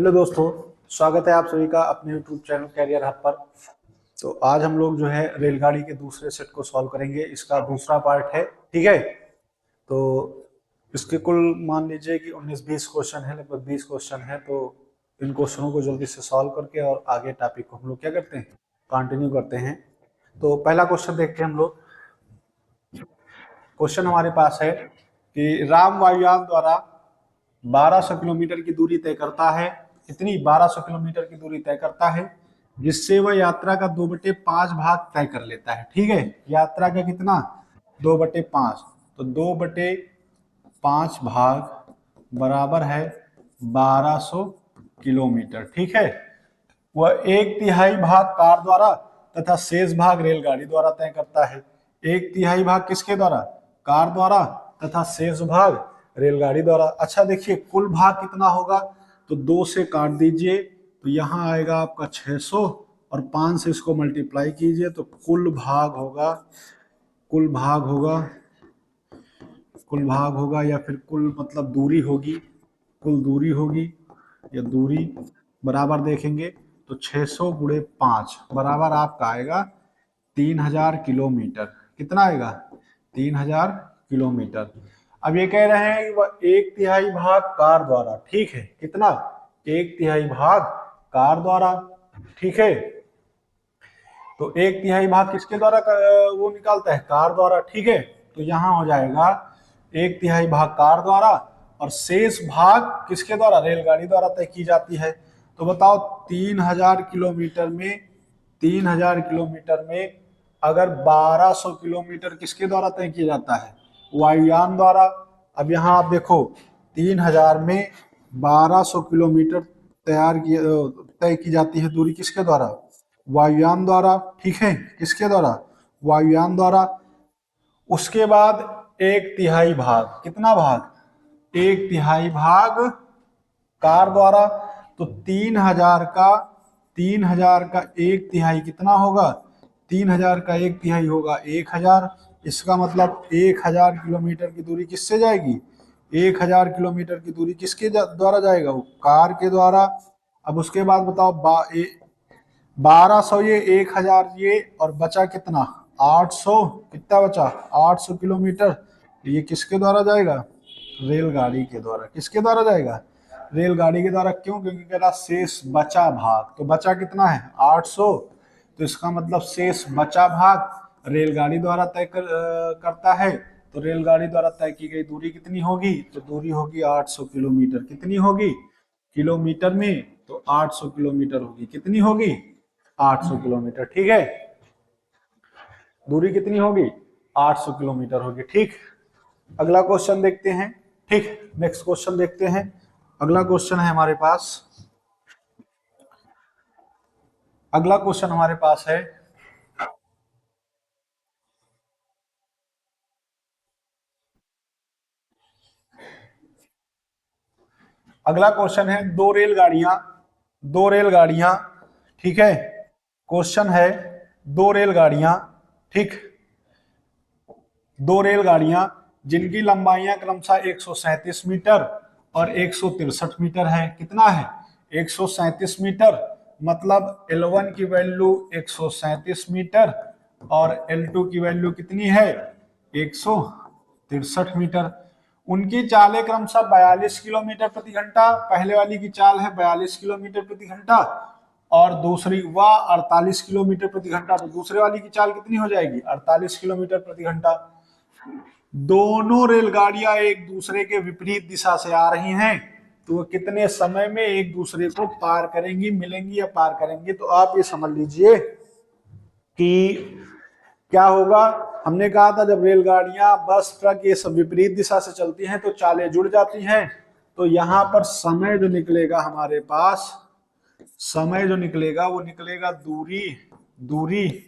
Hello दोस्तों, स्वागत है आप सभी का अपने YouTube चैनल कैरियर हब पर। तो आज हम लोग जो है रेलगाड़ी के दूसरे सेट को सॉल्व करेंगे। इसका दूसरा पार्ट है, ठीक है। तो इसके कुल मान लीजिए कि 19-20 क्वेश्चन है, लगभग 20 क्वेश्चन है। तो इन क्वेश्चनों को जल्दी से सॉल्व करके और आगे टॉपिक को हम लोग क्या करते हैं, कंटिन्यू करते हैं। तो पहला क्वेश्चन देखते हैं हम लोग। क्वेश्चन हमारे पास है कि राम वायुयान द्वारा 1200 किलोमीटर की दूरी तय करता है। इतनी 1200 किलोमीटर की दूरी तय करता है जिससे वह यात्रा का 2/5 भाग तय कर लेता है। ठीक है, यात्रा का कितना, 2/5। तो 2/5 भाग बराबर है 1200 किलोमीटर। ठीक है, वह 1/3 भाग कार द्वारा तथा शेष भाग रेलगाड़ी द्वारा तय करता है। 1/3 भाग किसके द्वारा, कार द्वारा, तथा शेष भाग रेलगाड़ी द्वारा। अच्छा देखिए, कुल भाग कितना होगा, तो 2 से काट दीजिए तो यहाँ आएगा आपका 600 और 5 से इसको मल्टीप्लाई कीजिए तो कुल भाग होगा, कुल भाग होगा, कुल भाग होगा या फिर कुल मतलब दूरी होगी, कुल दूरी होगी या दूरी बराबर देखेंगे तो 600 गुणे 5 बराबर आपका आएगा 3000 किलोमीटर। कितना आएगा, 3000 किलोमीटर। अब ये कह रहे हैं कि वह 1/3 भाग कार द्वारा, ठीक है, कितना, 1/3 भाग कार द्वारा। ठीक है, तो 1/3 भाग किसके द्वारा वो निकालता है, कार द्वारा। ठीक है, तो यहां हो जाएगा 1/3 भाग कार द्वारा और शेष भाग किसके द्वारा, रेलगाड़ी द्वारा तय की जाती है। तो बताओ 3000 किलोमीटर में, 3000 किलोमीटर में अगर 1200 किलोमीटर किसके द्वारा तय किया जाता है, वायुयान द्वारा। अब यहाँ आप देखो 3000 में 1200 किलोमीटर तय की जाती है दूरी किसके द्वारा, वायुयान द्वारा। ठीक है, किसके द्वारा, वायुयान द्वारा। उसके बाद 1/3 भाग, कितना भाग, 1/3 भाग कार द्वारा। तो 3000 का 1/3 कितना होगा, 3000 का 1/3 होगा 1000। इसका मतलब 1000 किलोमीटर की दूरी किससे जाएगी, 1000 किलोमीटर की दूरी किसके द्वारा जाएगा, वो कार के द्वारा। अब उसके बाद बताओ 1200 ये, 1000 ये, और बचा कितना, 800, कितना बचा, 800 किलोमीटर। ये किसके द्वारा जाएगा, रेलगाड़ी के द्वारा। किसके द्वारा जाएगा, रेलगाड़ी के द्वारा। क्यों, क्योंकि कह रहा शेष बचा भाग, तो बचा कितना है 800। तो इसका मतलब शेष बचा भाग रेलगाड़ी द्वारा करता है। तो रेलगाड़ी द्वारा तय की गई दूरी कितनी होगी, तो दूरी होगी 800 किलोमीटर। कितनी होगी, किलोमीटर में, तो 800 किलोमीटर होगी। कितनी होगी, 800 किलोमीटर। ठीक है, दूरी कितनी होगी, 800 किलोमीटर होगी। ठीक, अगला क्वेश्चन देखते हैं। ठीक, नेक्स्ट क्वेश्चन देखते हैं। अगला क्वेश्चन है हमारे पास, अगला क्वेश्चन हमारे पास है, अगला क्वेश्चन है दो रेलगाड़ियां, ठीक है। क्वेश्चन है दो रेलगाड़ियां, ठीक, दो रेलगाड़ियां जिनकी लंबाइयां क्रमशः 137 मीटर और 163 मीटर है। कितना है, 137 मीटर, मतलब L1 की वैल्यू 137 मीटर और L2 की वैल्यू कितनी है, 163 मीटर। उनकी चालें क्रमशः 42 किलोमीटर प्रति घंटा, पहले वाली की चाल है 42 किलोमीटर प्रति घंटा और दूसरी वह 48 किलोमीटर प्रति घंटा। तो दूसरे वाली की चाल कितनी हो जाएगी, 48 किलोमीटर प्रति घंटा। दोनों रेलगाड़ियां एक दूसरे के विपरीत दिशा से आ रही हैं, तो वो कितने समय में एक दूसरे को पार करेंगी, मिलेंगी या पार करेंगी। तो आप ये समझ लीजिए कि क्या होगा। हमने कहा था जब रेलगाड़ियां, बस, ट्रक ये सब विपरीत दिशा से चलती हैं तो चालें जुड़ जाती हैं। तो यहां पर समय जो निकलेगा हमारे पास, समय जो निकलेगा वो निकलेगा दूरी, दूरी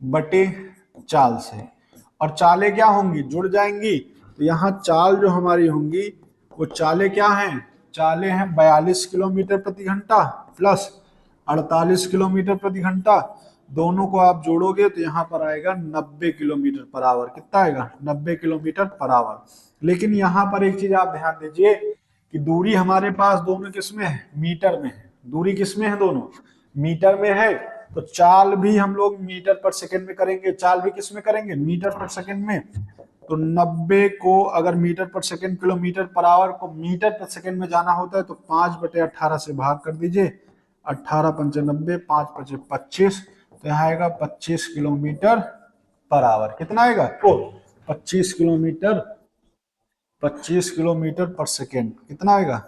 बटे चाल से। और चालें क्या होंगी, जुड़ जाएंगी। तो यहाँ चाल जो हमारी होंगी वो चालें क्या हैं, चालें हैं 42 किलोमीटर प्रति घंटा प्लस 48 किलोमीटर प्रति घंटा। दोनों को आप जोड़ोगे तो यहाँ पर आएगा 90 किलोमीटर पर आवर। कितना आएगा, 90 किलोमीटर पर आवर। लेकिन यहाँ पर एक चीज आप ध्यान दीजिए कि दूरी हमारे पास दोनों किस में है, मीटर में है। दूरी किस में है, दोनों मीटर में है। तो चाल भी हम लोग मीटर पर सेकंड में करेंगे, चाल भी किस में करेंगे, मीटर पर सेकंड में। तो 90 को अगर मीटर पर सेकंड, किलोमीटर पर आवर को मीटर पर सेकंड में जाना होता है तो 5/18 से भाग कर दीजिए। 18 पंचे 90, 5 पंचे 25, तो यहाँ आएगा 25 किलोमीटर पर आवर। कितना आएगा, तो 25 किलोमीटर, 25 किलोमीटर पर सेकेंड। कितना आएगा,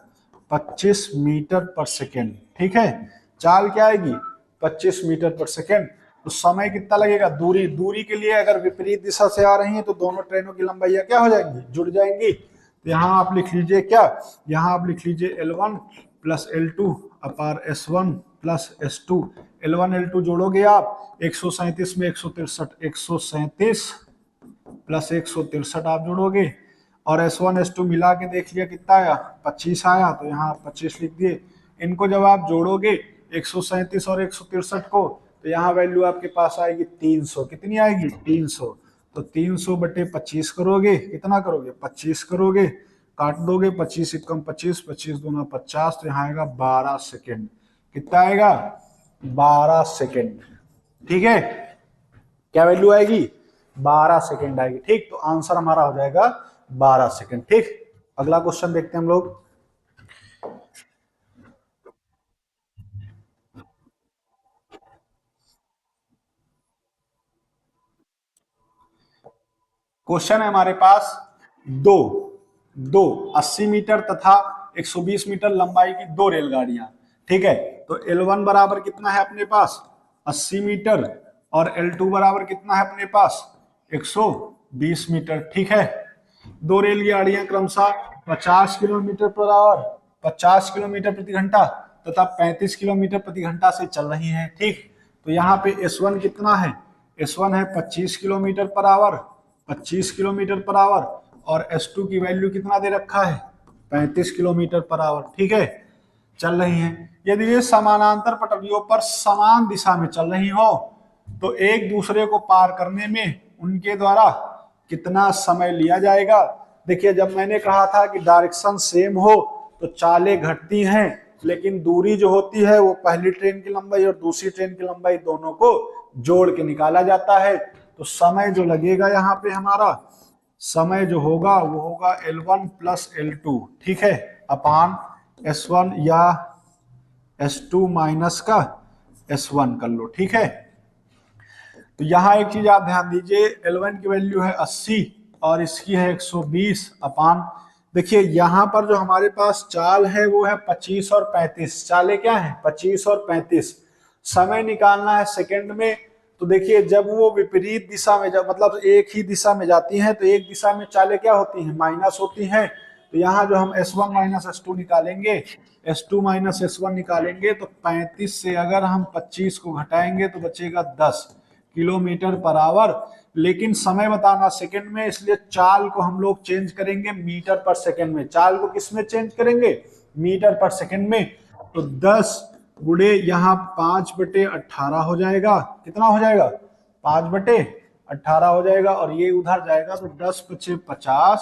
25 मीटर पर सेकेंड। ठीक है, चाल क्या आएगी, 25 मीटर पर सेकेंड। तो समय कितना लगेगा, दूरी, दूरी के लिए अगर विपरीत दिशा से आ रही है तो दोनों ट्रेनों की लंबाई क्या हो जाएंगी, जुड़ जाएंगी। तो यहाँ आप लिख लीजिए क्या, यहाँ आप लिख लीजिए L1 प्लस L2 अपार S1 plus S2। L1 L2 जोड़ोगे आप 137 में 163, 137 प्लस 163 आप जोड़ोगे, और S1 S2 मिला के देख लिया कितना आया, 25 आया, तो यहाँ 25 लिख दिए। इनको जब आप जोड़ोगे 137 और 163 को, तो यहाँ वैल्यू आपके पास आएगी 300। कितनी आएगी, 300। तो 300/25 करोगे, कितना करोगे, 25 करोगे, काट दोगे, 25 एकम 25, 25 दूना 50, तो यहाँ आएगा 12 सेकेंड। कितना आएगा, 12 सेकेंड। ठीक है, क्या वैल्यू आएगी, 12 सेकेंड आएगी। ठीक, तो आंसर हमारा हो जाएगा 12 सेकेंड। ठीक, अगला क्वेश्चन देखते हैं हम लोग। क्वेश्चन है हमारे पास, दो दो 80 मीटर तथा 120 मीटर लंबाई की दो रेलगाड़ियां। ठीक है, तो L1 बराबर कितना है अपने पास, 80 मीटर, और L2 बराबर कितना है अपने पास, 120 मीटर। ठीक है, दो रेलगाड़ियां क्रमशः 50 किलोमीटर पर आवर, 50 किलोमीटर प्रति घंटा तथा 35 किलोमीटर प्रति घंटा से चल रही हैं। ठीक, तो यहाँ पे S1 कितना है, S1 है 25 kilometre per hour, 25 kilometre per hour, और S2 की वैल्यू कितना दे रखा है, 35 किलोमीटर पर आवर। ठीक है, चल रही हैं। यदि ये समानांतर पटरियों पर समान दिशा में चल रही हो तो एक दूसरे को पार करने में उनके द्वारा कितना समय लिया जाएगा। देखिए, जब मैंने कहा था कि डायरेक्शन सेम हो तो चालें घटती हैं, लेकिन दूरी जो होती है वो पहली ट्रेन की लंबाई और दूसरी ट्रेन की लंबाई दोनों को जोड़ के निकाला जाता है। तो समय जो लगेगा यहाँ पे हमारा, समय जो होगा वो होगा L1 प्लस L2। ठीक है, अपान S1 या S2 माइनस का S1 कर लो। ठीक है, तो यहाँ एक चीज आप ध्यान दीजिए, L1 की वैल्यू है 80 और इसकी है 120 अपान, देखिए यहाँ पर जो हमारे पास चाल है वो है 25 और 35। चालें क्या है, 25 और 35। समय निकालना है सेकंड में। तो देखिए, जब वो विपरीत दिशा में, जब मतलब एक ही दिशा में जाती हैं तो एक दिशा में चालें क्या होती हैं, माइनस होती हैं। तो यहाँ जो हम S1 माइनस S2 निकालेंगे, S2 माइनस S1 निकालेंगे, तो 35 से अगर हम 25 को घटाएंगे तो बचेगा 10 किलोमीटर पर आवर। लेकिन समय बताना सेकंड में, इसलिए चाल को हम लोग चेंज करेंगे मीटर पर सेकंड में। चाल को किस में चेंज करेंगे, मीटर पर सेकंड में। तो 10 गुणे यहाँ 5/18 हो जाएगा। कितना हो जाएगा, 5/18 हो जाएगा, और ये उधर जाएगा तो 10×5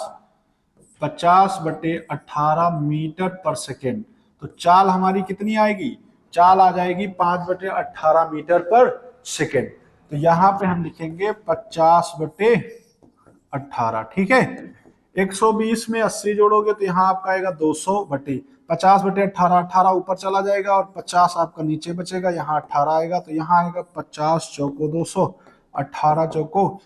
= 50, 50/18 मीटर पर सेकेंड। तो चाल हमारी कितनी आएगी, चाल आ जाएगी 5/18 मीटर पर सेकेंड। तो यहाँ पे हम लिखेंगे 50/18। ठीक है, 120 में 80 जोड़ोगे तो यहाँ आपका आएगा 200/50/18, 18 ऊपर चला जाएगा और 50 आपका नीचे बचेगा, यहाँ 18 आएगा, तो यहाँ आएगा 50 चौको 200, 18 चौको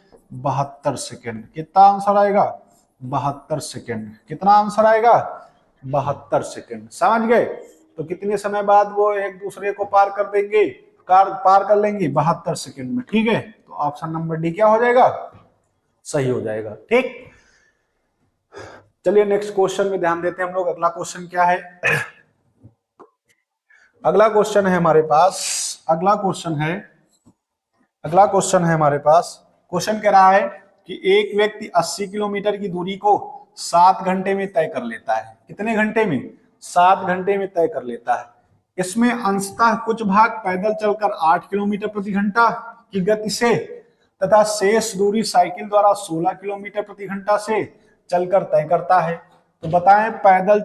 72 सेकेंड। कितना आंसर आएगा, 72 सेकेंड। कितना आंसर आएगा, 72 सेकेंड। समझ गए, तो कितने समय बाद वो एक दूसरे को पार कर देंगे, पार कर लेंगे, 72 सेकेंड में। ठीक है, तो ऑप्शन नंबर डी क्या हो जाएगा, सही हो जाएगा। ठीक, चलिए नेक्स्ट क्वेश्चन में ध्यान देते हैं हम लोग। अगला क्वेश्चन क्या है, अगला क्वेश्चन है हमारे पास, अगला क्वेश्चन है हमारे पास। क्वेश्चन कह रहा है कि एक व्यक्ति 80 किलोमीटर की दूरी को 7 घंटे में तय कर लेता है। कितने घंटे में, 7 घंटे में तय कर लेता है। इसमें अंशतः कुछ भाग पैदल चलकर 8 किलोमीटर प्रति घंटा की गति से तथा शेष दूरी साइकिल द्वारा 16 किलोमीटर प्रति घंटा से चलकर तय करता है। तो बताएं पैदल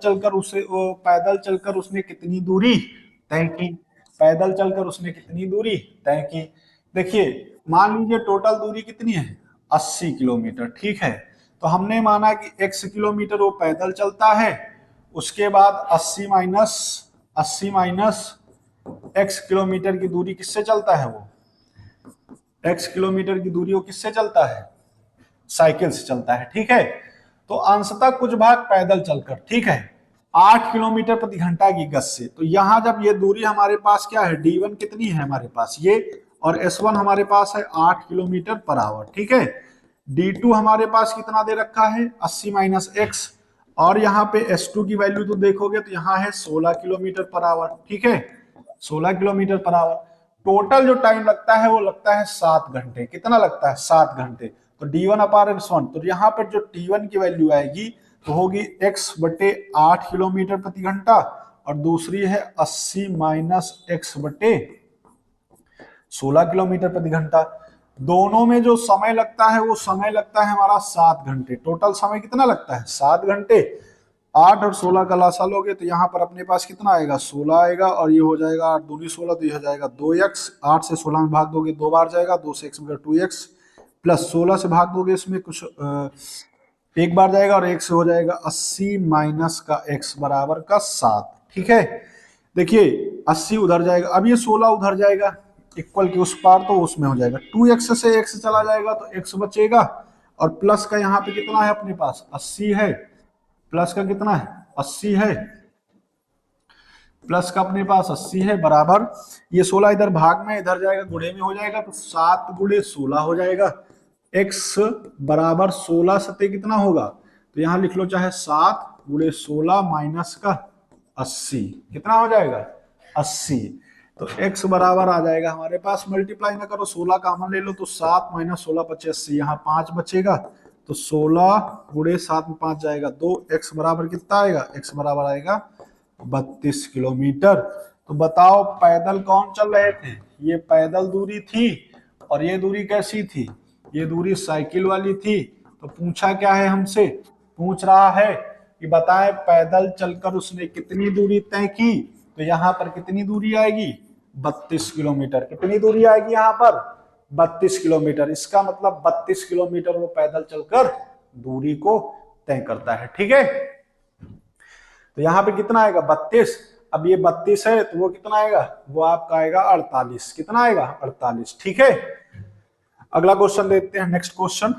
चलकर उसने कितनी दूरी तय की। पैदल चलकर उसने कितनी दूरी तय की। देखिए, मान लीजिए टोटल दूरी कितनी है, 80 किलोमीटर, ठीक है। तो हमने माना कि x किलोमीटर वो पैदल चलता है, उसके बाद 80 माइनस x किलोमीटर की दूरी किससे चलता है वो, x किलोमीटर की दूरी वो किससे चलता है, साइकिल से चलता है, ठीक है। तो अंशतः कुछ भाग पैदल चलकर, ठीक है, 8 किलोमीटर प्रति घंटा की गति से। तो यहां जब ये दूरी हमारे पास क्या है, D1 कितनी है हमारे पास ये, और S1 हमारे पास है 8 किलोमीटर पर आवर, ठीक है। D2 हमारे पास कितना दे रखा है, 80 - x, और यहाँ पे S2 की वैल्यू तो देखोगे तो यहाँ है 16 किलोमीटर पर आवर, ठीक है, 16 किलोमीटर पर आवर। टोटल जो टाइम लगता है वो लगता है 7 घंटे। कितना लगता है, 7 घंटे। तो D1/S1, तो यहाँ पर जो T1 की वैल्यू आएगी तो होगी x/8 किलोमीटर प्रति घंटा, और दूसरी है 80 - x/16 किलोमीटर प्रति घंटा। दोनों में जो समय लगता है वो समय लगता है हमारा 7 घंटे। टोटल समय कितना लगता है, 7 घंटे। 8 और 16 का लासा लोगे तो यहाँ पर अपने पास कितना आएगा, 16 आएगा, और ये हो जाएगा 8 दूनी 16, तो ये हो जाएगा 2x। 8 से 16 में भाग दोगे 2 बार जाएगा, 2 से x में 2x, प्लस 16 से भाग दोगे इसमें कुछ एक बार जाएगा, और एक से हो जाएगा 80 माइनस का x बराबर का 7, ठीक है। देखिए 80 उधर जाएगा, अब ये 16 उधर जाएगा इक्वल के उस पार, तो उसमें हो जाएगा 2x से x चला जाएगा तो x बचेगा, और प्लस का यहाँ पे कितना है अपने पास, 80 है, प्लस का कितना है, 80 है, प्लस का अपने पास 80 है, बराबर ये 16 इधर भाग में, इधर जाएगा गुणे में हो जाएगा, तो 7 × 16 हो जाएगा। x बराबर 16 सत्ते कितना होगा, तो यहां लिख लो चाहे 7 × 16 माइनस का 80, कितना हो जाएगा, 80। तो x बराबर आ जाएगा हमारे पास, मल्टीप्लाई ना करो, 16 कॉमन ले लो, तो 7 - 16 = 80, यहाँ 5 बचेगा, तो 16 × 7 में 5 जाएगा 2, x बराबर कितना आएगा, x बराबर आएगा 32 किलोमीटर। तो बताओ पैदल कौन चल रहे थे, ये पैदल दूरी थी, और ये दूरी कैसी थी, ये दूरी साइकिल वाली थी। तो पूछा क्या है हमसे, पूछ रहा है कि बताएं पैदल चलकर उसने कितनी दूरी तय की। तो यहाँ पर कितनी दूरी आएगी, 32 किलोमीटर। कितनी दूरी आएगी यहाँ पर, 32 किलोमीटर। इसका मतलब 32 किलोमीटर वो पैदल चलकर दूरी को तय करता है, ठीक है। तो यहाँ पे कितना आएगा, 32। अब ये 32 है तो वो कितना आएगा, वो आपका आएगा 48। कितना आएगा, 48, ठीक है। अगला क्वेश्चन देखते हैं, नेक्स्ट क्वेश्चन।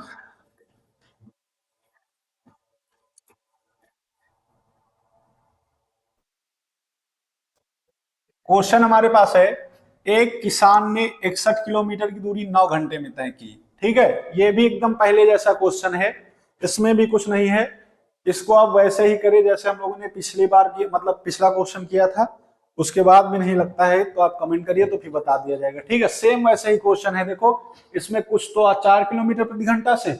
क्वेश्चन हमारे पास है, एक किसान ने 61 किलोमीटर की दूरी 9 घंटे में तय की, ठीक है। ये भी एकदम पहले जैसा क्वेश्चन है, इसमें भी कुछ नहीं है। इसको आप वैसे ही करें जैसे हम लोगों ने पिछली बार की, मतलब पिछला क्वेश्चन किया था। उसके बाद में नहीं लगता है तो आप कमेंट करिए, तो फिर बता दिया जाएगा, ठीक है। सेम वैसे ही क्वेश्चन है। देखो इसमें कुछ तो 4 किलोमीटर प्रति घंटा से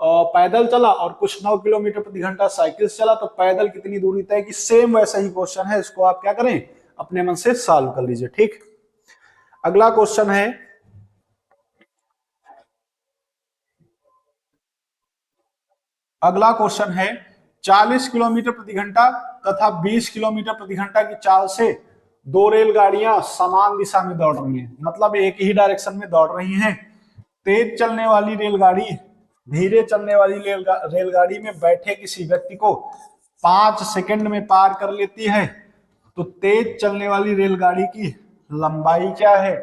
पैदल चला, और कुछ 9 किलोमीटर प्रति घंटा साइकिल से चला, तो पैदल कितनी दूरी तय की, सेम वैसा ही क्वेश्चन है। इसको आप क्या करें, अपने मन से सॉल्व कर लीजिए, ठीक। अगला क्वेश्चन है, अगला क्वेश्चन है 40 किलोमीटर प्रति घंटा तथा 20 किलोमीटर प्रति घंटा की चाल से दो रेलगाड़ियां समान दिशा में दौड़ रही हैं, मतलब एक ही डायरेक्शन में दौड़ रही हैं। तेज चलने वाली रेलगाड़ी धीरे चलने वाली रेलगाड़ी में बैठे किसी व्यक्ति को 5 सेकंड में पार कर लेती है। तो तेज चलने वाली रेलगाड़ी की लंबाई क्या है।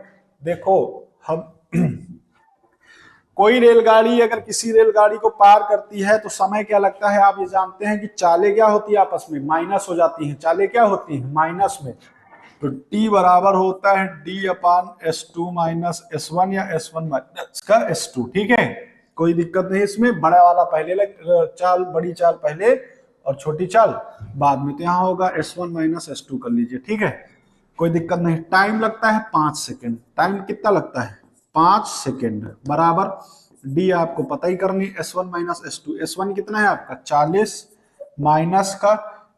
देखो हम कोई रेलगाड़ी अगर किसी रेलगाड़ी को पार करती है तो समय क्या लगता है, आप ये जानते हैं कि चालें क्या होती है, आपस में माइनस हो जाती हैं। चालें क्या होती हैं, माइनस में। तो t बराबर होता है d/s2 माइनस s1, या s1 माइनस का s2, ठीक है। कोई दिक्कत नहीं इसमें, बड़ा वाला पहले चाल, बड़ी चाल पहले और छोटी चाल बाद में। तो यहाँ होगा s1 माइनस s2 कर लीजिए, ठीक है, कोई दिक्कत नहीं। टाइम लगता है 5 सेकेंड। टाइम कितना लगता है, 5 सेकेंड, बराबर डी आपको पता ही करनी, S1 माइनस S2। S1 कितना है आपका 40, माइनस का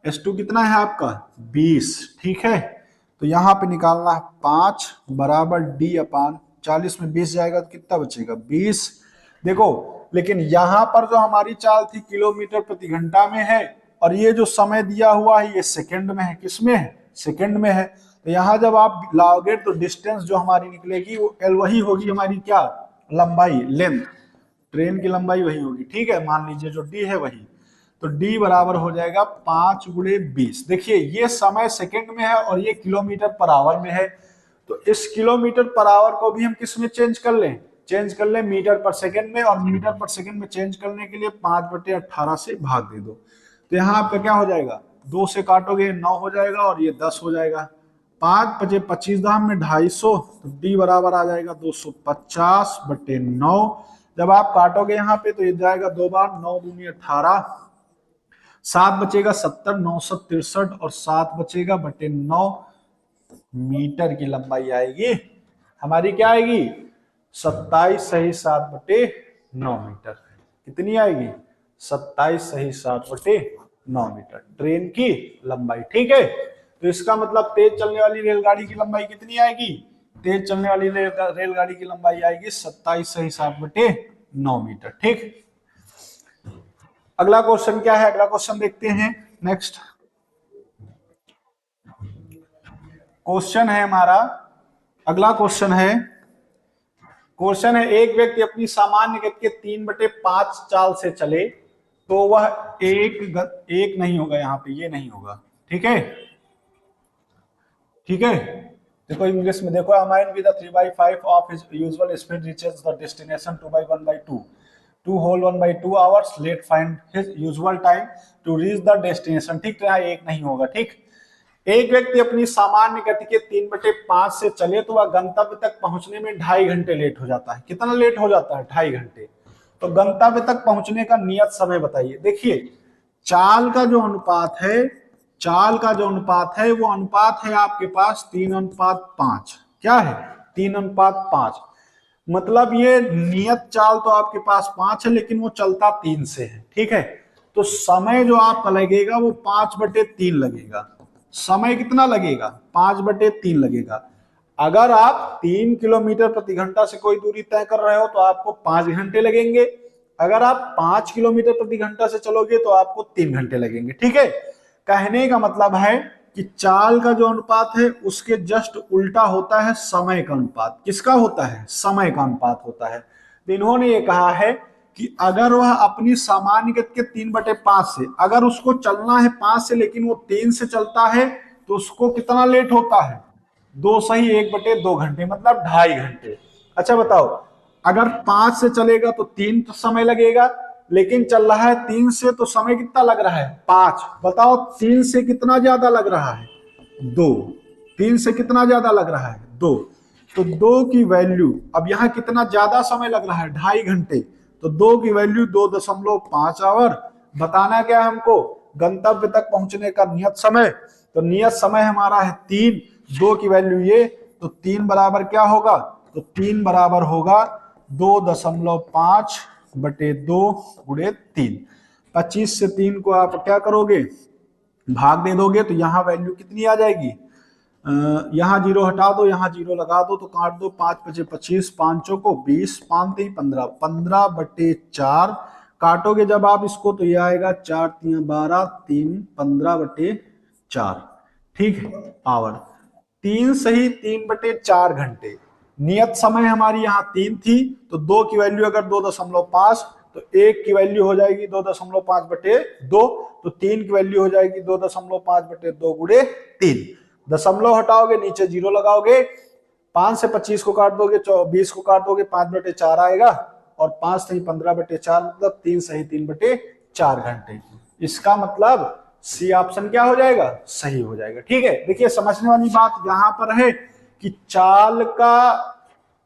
S2 कितना है आपका 20, ठीक है। तो यहाँ पे निकालना है 5 बराबर D/40 में 20 जाएगा तो कितना बचेगा 20। देखो लेकिन यहाँ पर जो हमारी चाल थी किलोमीटर प्रति घंटा में है, और ये जो समय दिया हुआ है ये सेकंड में है, किसमें है, सेकंड में है। तो यहाँ जब आप लाओगे तो डिस्टेंस जो हमारी निकलेगी वो एल वही होगी हमारी क्या, लंबाई, लेंथ, ट्रेन की लंबाई वही होगी, ठीक है। मान लीजिए जो डी है वही, तो डी बराबर हो जाएगा 5 × 20। देखिए ये समय सेकंड में है और ये किलोमीटर पर आवर में है, तो इस किलोमीटर पर आवर को भी हम किस में चेंज कर लें, चेंज कर लें मीटर पर सेकंड में, और मीटर पर सेकंड में चेंज करने के लिए 5/18 से भाग दे दो। तो यहाँ आपका क्या हो जाएगा, 2 से काटोगे 9 हो जाएगा और ये 10 हो जाएगा। 5×5 = 25, दाम में 250, तो डी बराबर आ जाएगा 250/9। जब आप काटोगे यहाँ पे तो ये जाएगा 2 बार, 9 दूनी 18, 7 बचेगा 70, 963 और 7 बचेगा बटे 9 मीटर की लंबाई आएगी हमारी, क्या आएगी 27 सही 7/9 मीटर। कितनी आएगी 27 सही 7/9 मीटर ट्रेन की लंबाई, ठीक है। तो इसका मतलब तेज चलने वाली रेलगाड़ी की लंबाई कितनी आएगी, तेज चलने वाली रेलगाड़ी की लंबाई आएगी 27 सही 7/9 मीटर, ठीक। अगला क्वेश्चन क्या है, अगला क्वेश्चन देखते हैं। नेक्स्ट क्वेश्चन है हमारा, अगला क्वेश्चन है एक व्यक्ति अपनी सामान्य गति के 3/5 चाल से चले तो वह एक नहीं होगा, यहाँ पे ये नहीं होगा, ठीक है, ठीक है। देखो इंग्लिश में देखो, a man with 3/5 of his usual speed reaches the destination 2/1/2 1/2 hours, let find his usual time to reach the destination, ठीक। तो यहाँ एक नहीं होगा, ठीक। एक व्यक्ति अपनी सामान्य गति के 3/5 से चले तो वह गंतव्य तक पहुंचने में 2.5 घंटे लेट हो जाता है। कितना लेट हो जाता है, 2.5 घंटे। तो गंतव्य तक पहुंचने का नियत समय बताइए। देखिए चाल का जो अनुपात है, चाल का जो अनुपात है वो अनुपात है आपके पास 3:5। क्या है, 3:5। मतलब ये नियत चाल तो आपके पास 5 है लेकिन वो चलता 3 से है, ठीक है। तो समय जो आपका लगेगा वो 5/3 लगेगा। समय कितना लगेगा, 5/3 लगेगा। अगर आप 3 किलोमीटर प्रति घंटा से कोई दूरी तय कर रहे हो तो आपको 5 घंटे लगेंगे। अगर आप 5 किलोमीटर प्रति घंटा से चलोगे तो आपको 3 घंटे लगेंगे, ठीक है। कहने का मतलब है कि चाल का जो अनुपात है उसके जस्ट उल्टा होता है समय का अनुपात। किसका होता है, समय का अनुपात होता है। तो इन्होंने ये कहा है कि अगर वह अपनी सामान्य गति के 3/5 से, अगर उसको चलना है 5 से लेकिन वो 3 से चलता है तो उसको कितना लेट होता है, 2 सही 1/2 घंटे, मतलब 2.5 घंटे। अच्छा बताओ, अगर 5 से चलेगा तो 3 तो समय लगेगा, लेकिन चल रहा है 3 से तो समय कितना लग रहा है, 5। बताओ 3 से कितना ज्यादा लग रहा है, 2। 3 से कितना ज्यादा लग रहा है, 2। तो 2 की वैल्यू, अब यहाँ कितना ज्यादा समय लग रहा है, 2.5 घंटे। तो 2 की वैल्यू 2.5 आवर। बताना क्या है हमको, गंतव्य तक पहुंचने का नियत समय। तो नियत समय हमारा है 3, 2 की वैल्यू ये, तो 3 बराबर क्या होगा, तो 3 बराबर होगा 2.5/2 × 3। 25 से 3 को आप क्या करोगे, भाग दे दोगे तो यहाँ वैल्यू कितनी आ जाएगी, यहाँ 0 हटा दो, यहाँ 0 लगा दो, तो काट दो, 5×5 = 25, 5 को 20, 5 3 15, 15/4 काटोगे जब आप इसको तो ये आएगा 4 3 12, 3 15/4, ठीक है, आवर। 3 सही 3/4 घंटे। नियत समय हमारी यहाँ 3 थी, तो 2 की वैल्यू अगर 2.5 तो 1 की वैल्यू हो जाएगी 2.5/2, तो 3 की वैल्यू हो जाएगी 2.5/2 × 3। दशमलव हटाओगे नीचे 0 लगाओगे, 5 से 25 को काट दोगे, 20 को काट दोगे, 5/4 आएगा, और 5 सही 15/4 मतलब 3 सही 3/4 घंटे। इसका मतलब सी ऑप्शन क्या हो जाएगा, सही हो जाएगा, ठीक है। देखिए समझने वाली बात यहां पर है कि चाल का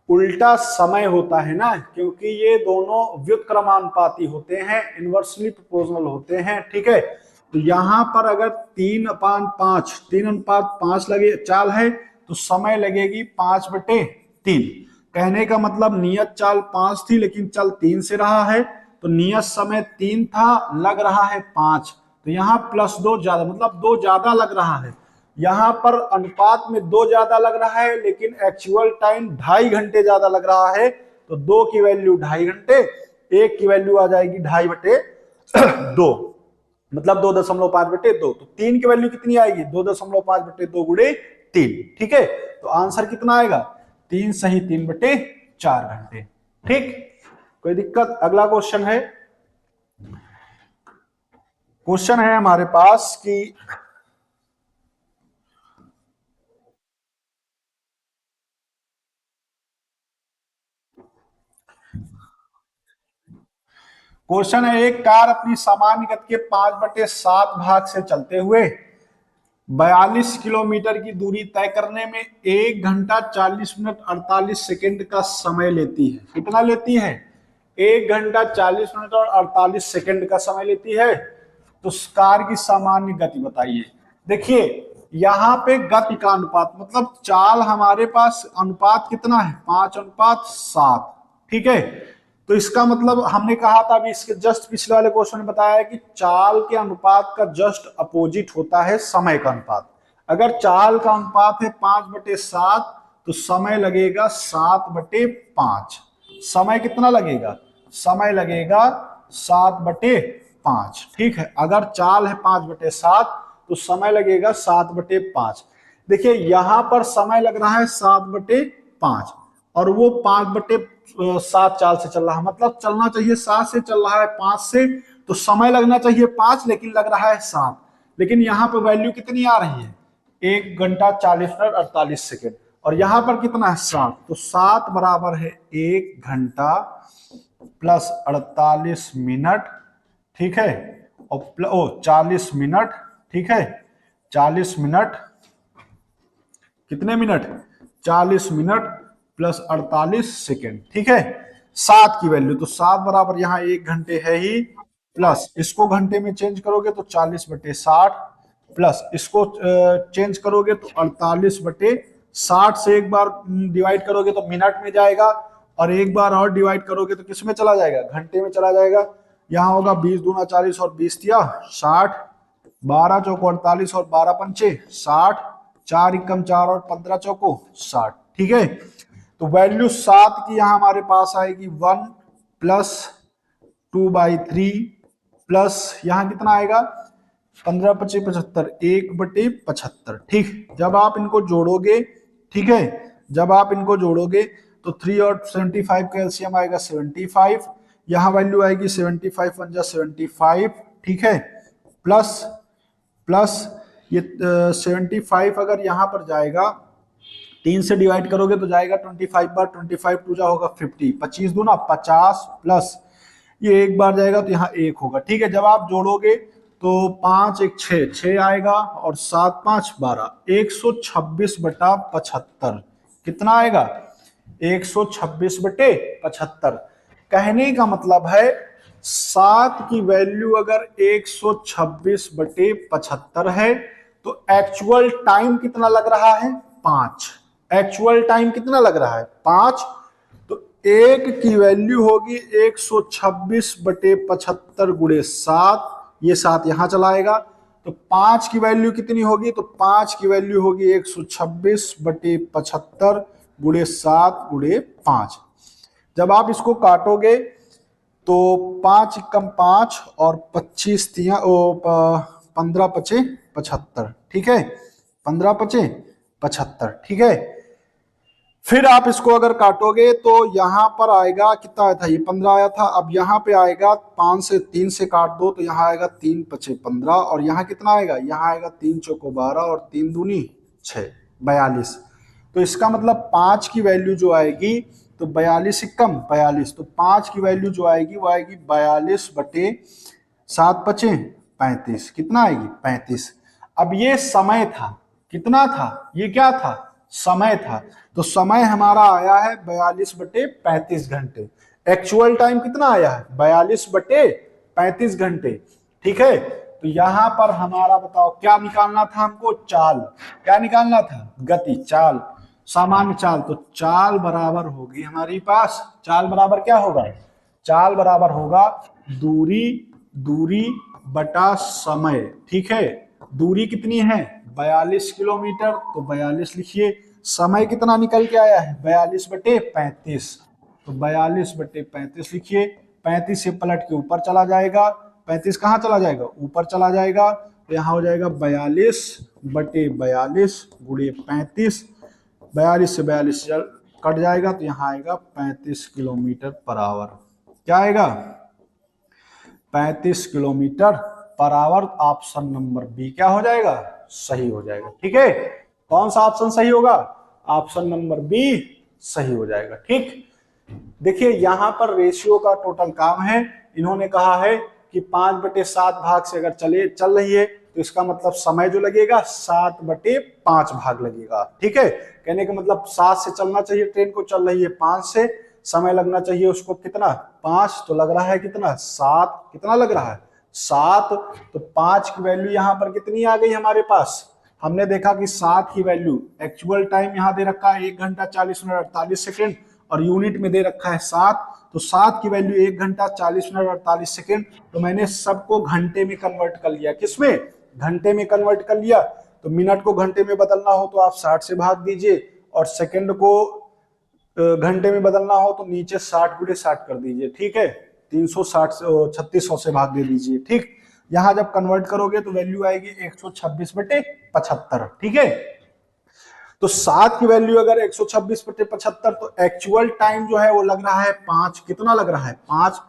उल्टा समय होता है ना, क्योंकि ये दोनों व्युत्क्रमानुपाती होते हैं, इनवर्सली प्रोपोर्शनल होते हैं, ठीक है। तो यहां पर अगर 3:5 लगे चाल है तो समय लगेगी 5/3। कहने का मतलब नियत चाल 5 थी लेकिन चल 3 से रहा है, तो नियत समय 3 था, लग रहा है 5, तो यहाँ +2 ज्यादा, मतलब 2 ज्यादा लग रहा है। यहाँ पर अनुपात में 2 ज्यादा लग रहा है लेकिन एक्चुअल टाइम 2.5 घंटे ज्यादा लग रहा है। तो 2 की वैल्यू 2.5 घंटे, 1 की वैल्यू आ जाएगी 2.5/2। मतलब 2.5/2, तो 3 की वैल्यू कितनी आएगी, 2.5/2 गुणे 3। ठीक है, तो आंसर कितना आएगा, 3 सही 3/4 घंटे। ठीक, कोई दिक्कत। अगला क्वेश्चन है, क्वेश्चन है हमारे पास कि क्वेश्चन है, एक कार अपनी सामान्य गति के 5/7 भाग से चलते हुए 42 किलोमीटर की दूरी तय करने में 1 घंटा 40 मिनट 48 सेकेंड का समय लेती है। कितना लेती है, 1 घंटा 40 मिनट और 48 सेकेंड का समय लेती है। तो कार की सामान्य गति बताइए। देखिए यहां पे गति का अनुपात मतलब चाल, हमारे पास अनुपात कितना है, 5:7। ठीक है, तो इसका मतलब हमने कहा था अभी इसके जस्ट पिछले वाले क्वेश्चन में बताया है कि चाल के अनुपात का जस्ट अपोजिट होता है समय का अनुपात। अगर चाल का अनुपात है 5/7 तो समय लगेगा 7/5। समय कितना लगेगा, समय लगेगा 7/5। ठीक है, अगर चाल है 5/7 तो समय लगेगा 7/5। देखिए यहां पर समय लग रहा है 7/5 और वो 5/7 चाल से चल रहा है, मतलब चलना चाहिए 7 से, चल रहा है 5 से, तो समय लगना चाहिए 5 लेकिन लग रहा है 7। लेकिन यहाँ पर वैल्यू कितनी आ रही है, 1 घंटा 40 मिनट 48 सेकेंड, और यहां पर कितना है 7, तो 7 बराबर है 1 घंटा प्लस 48 मिनट। ठीक है, और 40 मिनट। ठीक है, 40 मिनट, कितने मिनट, 40 मिनट प्लस 48 सेकेंड। ठीक है, 7 की वैल्यू, तो 7 बराबर यहाँ 1 घंटे है ही, प्लस इसको घंटे में चेंज करोगे तो 40/60, प्लस इसको चेंज करोगे तो 48/60 से एक बार डिवाइड करोगे तो मिनट में जाएगा, और एक बार और डिवाइड करोगे तो किस में चला जाएगा, घंटे में चला जाएगा। यहाँ होगा 20 दूना 40 और 20 दिया 60, 12 चौको 48 और 12 पंचे 60, 4 एकम 4 और 15 चौको 60। ठीक है, तो वैल्यू 7 की यहां हमारे पास आएगी 1 प्लस 2/3 प्लस यहां कितना आएगा 15×5 = 75, 1/75। ठीक, जब आप इनको जोड़ोगे, ठीक है, जब आप इनको जोड़ोगे तो 3 और 75 का एलसीएम आएगा 75, यहां वैल्यू आएगी 75 × 75। ठीक है, प्लस प्लस ये 75 अगर यहां पर जाएगा 3 से डिवाइड करोगे तो जाएगा 25 बार, 25 टू जा होगा 50, 25 दूना 50, प्लस ये एक बार जाएगा तो यहाँ 1 होगा। ठीक है, जब आप जोड़ोगे तो 5 1 6 6 आएगा और 7 5 12, 126/75 कितना आएगा, 126/75। कहने का मतलब है 7 की वैल्यू अगर 126/75 है तो एक्चुअल टाइम कितना लग रहा है, 5। एक्चुअल टाइम कितना लग रहा है, 5। तो 1 की वैल्यू होगी 126/75 गुणे 7, ये 7 यहां चलाएगा, तो 5 की वैल्यू कितनी होगी, तो 5 की वैल्यू होगी 126/75 गुणे 7 गुणे 5। जब आप इसको काटोगे तो 5 एकम 5 और 25 तिया 15×5 = 75। ठीक है, 15×5 = 75। ठीक है, फिर आप इसको अगर काटोगे तो यहां पर आएगा कितना आया था, ये 15 आया था, अब यहां पे आएगा 5 से 3 से काट दो तो यहां आएगा 3×5 = 15, और यहां कितना आएगा, यहां आएगा 3 चौको 12 और 3 दूनी 6, 42। तो इसका मतलब 5 की वैल्यू जो आएगी तो 42 एकम 42, तो 5 की वैल्यू जो आएगी वो आएगी 42/7×5 = 35। कितना आएगी, 35। अब ये समय था, कितना था, ये क्या था, समय था, तो समय हमारा आया है 42/35 घंटे। एक्चुअल टाइम कितना आया है, 42/35 घंटे। ठीक है, तो यहां पर हमारा बताओ क्या निकालना था हमको, चाल, क्या निकालना था, गति, चाल, सामान्य चाल। तो चाल बराबर होगी हमारी पास, चाल बराबर क्या होगा, चाल बराबर होगा दूरी, दूरी बटा समय। ठीक है, दूरी कितनी है 42 किलोमीटर, तो 42 लिखिए, समय कितना निकल के आया है 42/35, तो 42/35 लिखिए, 35 से पलट के ऊपर चला जाएगा 35 कहाँ चला जाएगा, ऊपर चला जाएगा, तो यहाँ हो जाएगा 42/42 गुणे 35, 42 से 42 कट जाएगा, तो यहाँ आएगा 35 किलोमीटर पर आवर। क्या आएगा, 35 kilometre per hour. Option number B क्या हो जाएगा, सही हो जाएगा। ठीक है, कौन सा ऑप्शन सही होगा, ऑप्शन नंबर बी सही हो जाएगा। ठीक, देखिए यहां पर रेशियो का टोटल काम है, इन्होंने कहा है कि 5/7 भाग से अगर चल रही है तो इसका मतलब समय जो लगेगा 7/5 भाग लगेगा। ठीक है, कहने का मतलब 7 से चलना चाहिए ट्रेन को, चल रही है 5 से, समय लगना चाहिए उसको कितना, 5, तो लग रहा है कितना 7, कितना लग रहा है 7, तो 5 की वैल्यू यहां पर कितनी आ गई हमारे पास, हमने देखा कि 7 की वैल्यू, एक्चुअल टाइम यहां दे रखा है 1 घंटा 40 मिनट 48 सेकेंड और यूनिट में दे रखा है 7, तो 7 की वैल्यू 1 घंटा 40 मिनट 48 सेकेंड, तो मैंने सबको घंटे में कन्वर्ट कर लिया, किसमें, घंटे में कन्वर्ट कर लिया। तो मिनट को घंटे में बदलना हो तो आप 60 से भाग दीजिए, और सेकंड को घंटे में बदलना हो तो नीचे 60/60 कर दीजिए। ठीक है, 3600 से भाग दे दीजिए। ठीक, यहां जब कन्वर्ट करोगे तो वैल्यू आएगी 126/75। ठीक है, तो 7 की वैल्यू अगर 126/75, तो एक्चुअल टाइम जो है वो लग रहा है 5, कितना लग रहा है 5,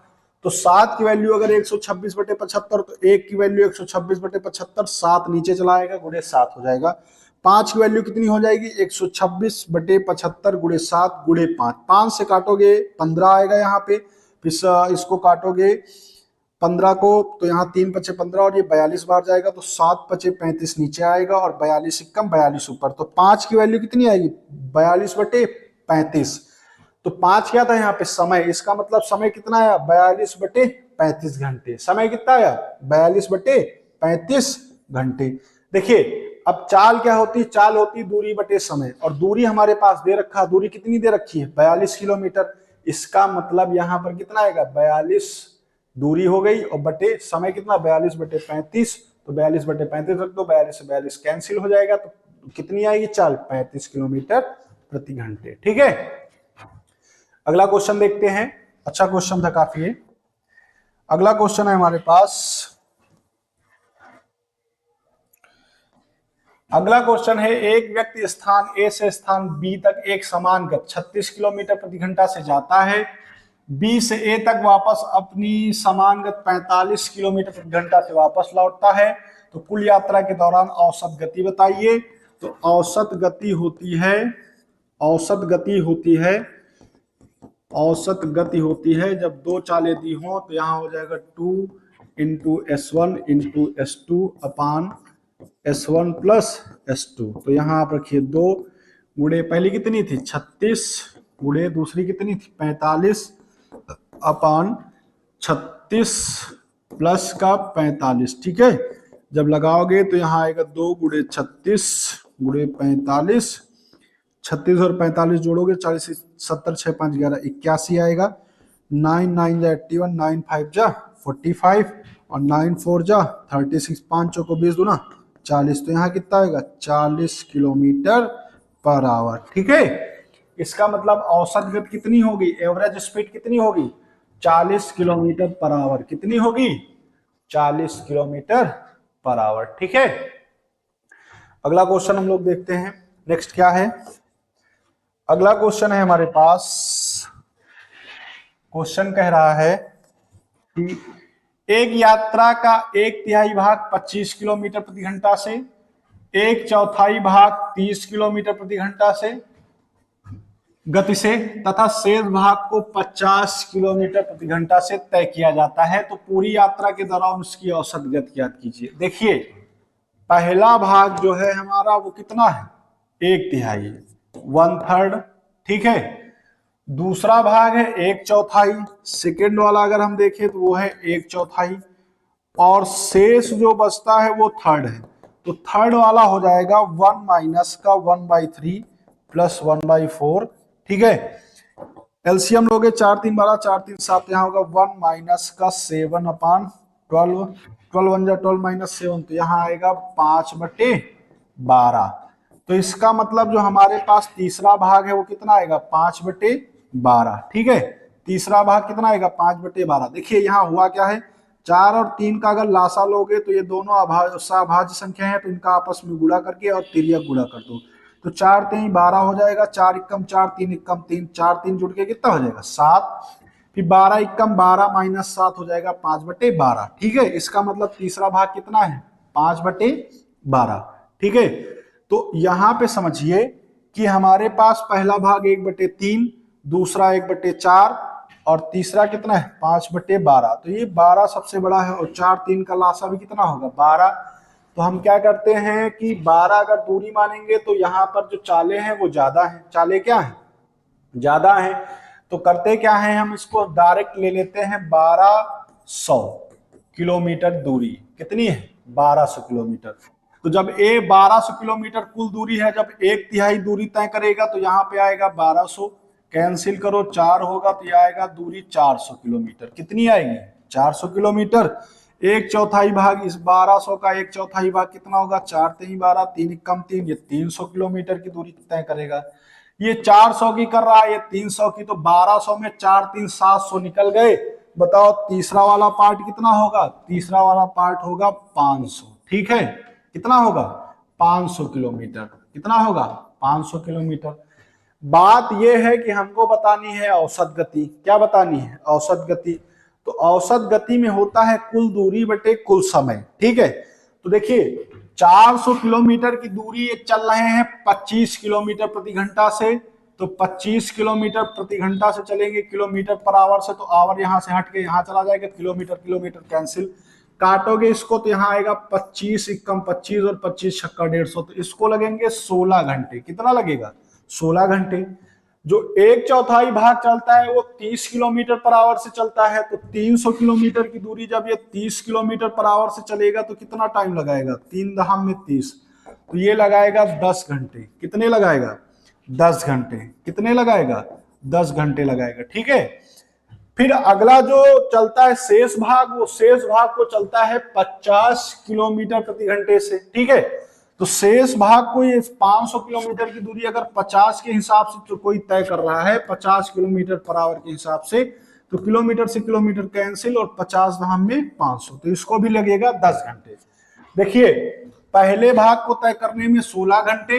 तो 7 की वैल्यू अगर 126/75, तो 1 की वैल्यू 126/75, 7 नीचे चला आएगा, गुणे 7 हो जाएगा। 5 की वैल्यू कितनी हो जाएगी, 126/75 गुणे 7 गुणे 5, 5 से काटोगे 15 आएगा यहाँ पे, फिर इसको काटोगे 15 को, तो यहाँ 3×5 = 15 और ये 42 बार जाएगा, तो 7×5 = 35 नीचे आएगा और 42 कम 42 ऊपर, तो 5 की वैल्यू कितनी आएगी, 42/35। तो 5 क्या था यहाँ पे समय, इसका मतलब समय कितना आया, 42/35 घंटे। समय कितना आया, 42/35 घंटे। देखिए अब चाल क्या होती है, चाल होती दूरी बटे समय, और दूरी हमारे पास दे रखा, दूरी कितनी दे रखी है, 42 किलोमीटर। इसका मतलब यहाँ पर कितना आएगा, 42 दूरी हो गई, और बटे समय कितना, 42/35, तो 42/35 रख दो, 42 से 42 कैंसिल हो जाएगा, तो कितनी आएगी चाल, 35 किलोमीटर प्रति घंटे। ठीक है, अगला क्वेश्चन देखते हैं, अच्छा क्वेश्चन था काफी है। अगला क्वेश्चन है हमारे पास, अगला क्वेश्चन है, एक व्यक्ति स्थान ए से स्थान बी तक एक समान गति 36 किलोमीटर प्रति घंटा से जाता है, बी से ए तक वापस अपनी समान गति 45 किलोमीटर प्रति घंटा से वापस लौटता है, तो कुल यात्रा के दौरान औसत गति बताइए। तो औसत गति होती है, औसत गति होती है, औसत गति होती है जब दो चालें दी हो, तो यहाँ हो जाएगा 2 × S1 × S2 अपान S1 + S2। तो यहाँ आप रखिए 2 गुणे पहली कितनी थी 36 गुणे दूसरी कितनी थी 45 अपान 36 प्लस का 45। ठीक है, जब लगाओगे तो यहाँ आएगा 2 गुणे 36 गुणे 45, 36 और 45 जोड़ोगे 40 70 6 5 11 81 आएगा, 9 9 जा 81, 9 5 जा 45 और 9 4 जा 36, 5 चौको 20 दूना 40, तो यहाँ कितना आएगा 40 किलोमीटर पर आवर। ठीक है, इसका मतलब औसत गति कितनी होगी, एवरेज स्पीड कितनी होगी 40 किलोमीटर पर आवर, कितनी होगी 40 किलोमीटर पर आवर। ठीक है, अगला क्वेश्चन हम लोग देखते हैं, नेक्स्ट क्या है। अगला क्वेश्चन है हमारे पास, क्वेश्चन कह रहा है कि एक यात्रा का 1/3 भाग 25 किलोमीटर प्रति घंटा से, 1/4 भाग 30 किलोमीटर प्रति घंटा से गति से तथा शेष भाग को 50 किलोमीटर प्रति घंटा से तय किया जाता है, तो पूरी यात्रा के दौरान उसकी औसत गति ज्ञात कीजिए। देखिए पहला भाग जो है हमारा वो कितना है 1/3 1/3। ठीक है, दूसरा भाग है 1/4, सेकेंड वाला अगर हम देखें तो वो है 1/4, और शेष जो बचता है वो थर्ड है, तो थर्ड वाला हो जाएगा 1 माइनस का 1/3 प्लस 1/4। ठीक है, एलसीएम लोगे 4 3 12 4 3 7, यहाँ होगा 1 माइनस का 7 अपान 12, 12 1 जा 12 माइनस 7, तो यहाँ आएगा 5/12। तो इसका मतलब जो हमारे पास तीसरा भाग है वो कितना आएगा 5/12। ठीक है, तीसरा भाग कितना आएगा 5/12। देखिए यहाँ हुआ क्या है 4 और 3 का अगर लासा लोगे तो ये दोनों अभाज्य संख्या है, तो इनका आपस में गुणा करके और तिर्यक गुणा कर दो। तो 4 3 12 हो जाएगा, 4 इक्कम 4 3 इक्कम 3, 4 3 जुड़ के कितना हो जाएगा 7, फिर 12 इक्कम 12 माइनस 7 हो जाएगा 5/12। ठीक है, इसका मतलब तीसरा भाग कितना है 5/12। ठीक है, तो यहां पे समझिए कि हमारे पास पहला भाग 1/3, दूसरा 1/4 और तीसरा कितना है 5/12। तो ये 12 सबसे बड़ा है और 4 3 का लासा भी कितना होगा 12। तो हम क्या करते हैं कि 12 अगर दूरी मानेंगे तो यहाँ पर जो चाले हैं वो ज्यादा हैं, चाले क्या है ज्यादा है। तो करते क्या है, हम इसको डायरेक्ट ले लेते हैं 1200 किलोमीटर दूरी। कितनी है 1200 किलोमीटर। तो जब ए 1200 किलोमीटर कुल दूरी है, जब 1/3 दूरी तय करेगा तो यहाँ पे आएगा 1200, कैंसिल करो 4 होगा तो ये आएगा दूरी 400 किलोमीटर। कितनी आएगी 400 किलोमीटर। 1/4 भाग इस 1200 का 1/4 भाग कितना होगा 4 3 12, 3 इक्कम 3, ये 300 किलोमीटर की दूरी तय करेगा। ये 400 की कर रहा है, ये 300 की, तो 1200 में 4 3 700 निकल गए। बताओ तीसरा वाला पार्ट कितना होगा, तीसरा वाला पार्ट होगा 500। ठीक है, कितना होगा 500 किलोमीटर। कितना होगा 500 किलोमीटर। बात यह है कि हमको बतानी है औसत गति। क्या बतानी है औसत गति। तो औसत गति में होता है कुल दूरी बटे कुल समय। ठीक है, तो देखिए 400 किलोमीटर की दूरी ये चल रहे हैं 25 किलोमीटर प्रति घंटा से, तो 25 किलोमीटर प्रति घंटा से चलेंगे किलोमीटर पर आवर से, तो आवर यहां से हट के यहां चला जाएगा, किलोमीटर किलोमीटर कैंसिल, काटोगे इसको तो यहाँ आएगा 25 इक्कम 25 और 25 छक्का 150, तो इसको लगेंगे 16 घंटे। कितना लगेगा 16 घंटे। जो 1/4 भाग चलता है वो 30 किलोमीटर पर आवर से चलता है, तो 300 किलोमीटर की दूरी जब ये 30 किलोमीटर पर आवर से चलेगा तो कितना टाइम लगाएगा 3 दहाम में 30, तो ये लगाएगा 10 घंटे। कितने लगाएगा 10 घंटे। कितने लगाएगा 10 घंटे लगाएगा। ठीक है, फिर अगला जो चलता है शेष भाग, वो शेष भाग को चलता है 50 किलोमीटर प्रति घंटे से। ठीक है, तो शेष भाग को ये 500 किलोमीटर की दूरी अगर 50 के हिसाब से तो कोई तय कर रहा है 50 किलोमीटर पर आवर के हिसाब से, तो किलोमीटर से किलोमीटर कैंसिल और 50 धाम में 500, तो इसको भी लगेगा 10 घंटे। देखिए पहले भाग को तय करने में 16 घंटे,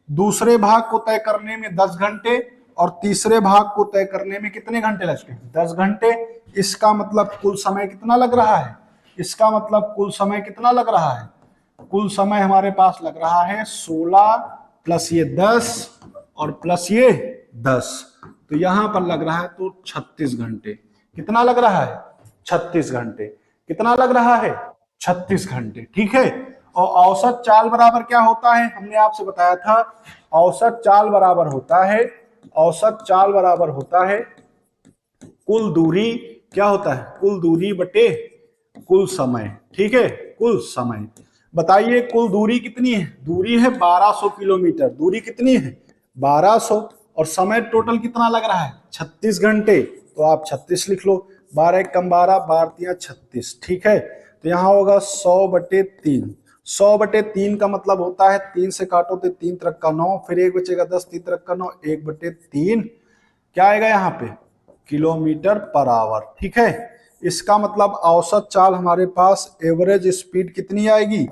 दूसरे भाग को तय करने में 10 घंटे और तीसरे भाग को तय करने में कितने घंटे लगते हैं 10 घंटे। इसका मतलब कुल समय कितना लग रहा है, इसका मतलब कुल समय कितना लग रहा है, कुल समय हमारे पास लग रहा है 16 प्लस ये 10 और प्लस ये 10, तो यहां पर लग रहा है तो 36 घंटे। कितना लग रहा है 36 घंटे। कितना लग रहा है 36 घंटे। ठीक है, और औसत चाल बराबर क्या होता है, हमने आपसे बताया था औसत चाल बराबर होता है, औसत चाल बराबर होता है कुल दूरी, क्या होता है कुल दूरी बटे कुल समय। ठीक है, कुल समय। बताइए कुल दूरी कितनी है, दूरी है 1200 किलोमीटर। दूरी कितनी है 1200 और समय टोटल कितना लग रहा है 36 घंटे, तो आप 36 लिख लो। 12 कम 12, 12 36। ठीक है, तो यहाँ होगा 100/3। 100/3 का मतलब होता है 3 से काटो तो 3 त्रिक का 9, फिर एक बचेगा 10, 3 त्रिक का 9, 1/3 क्या आएगा यहाँ पे किलोमीटर पर आवर। ठीक है, इसका मतलब औसत चाल हमारे पास एवरेज स्पीड कितनी आएगी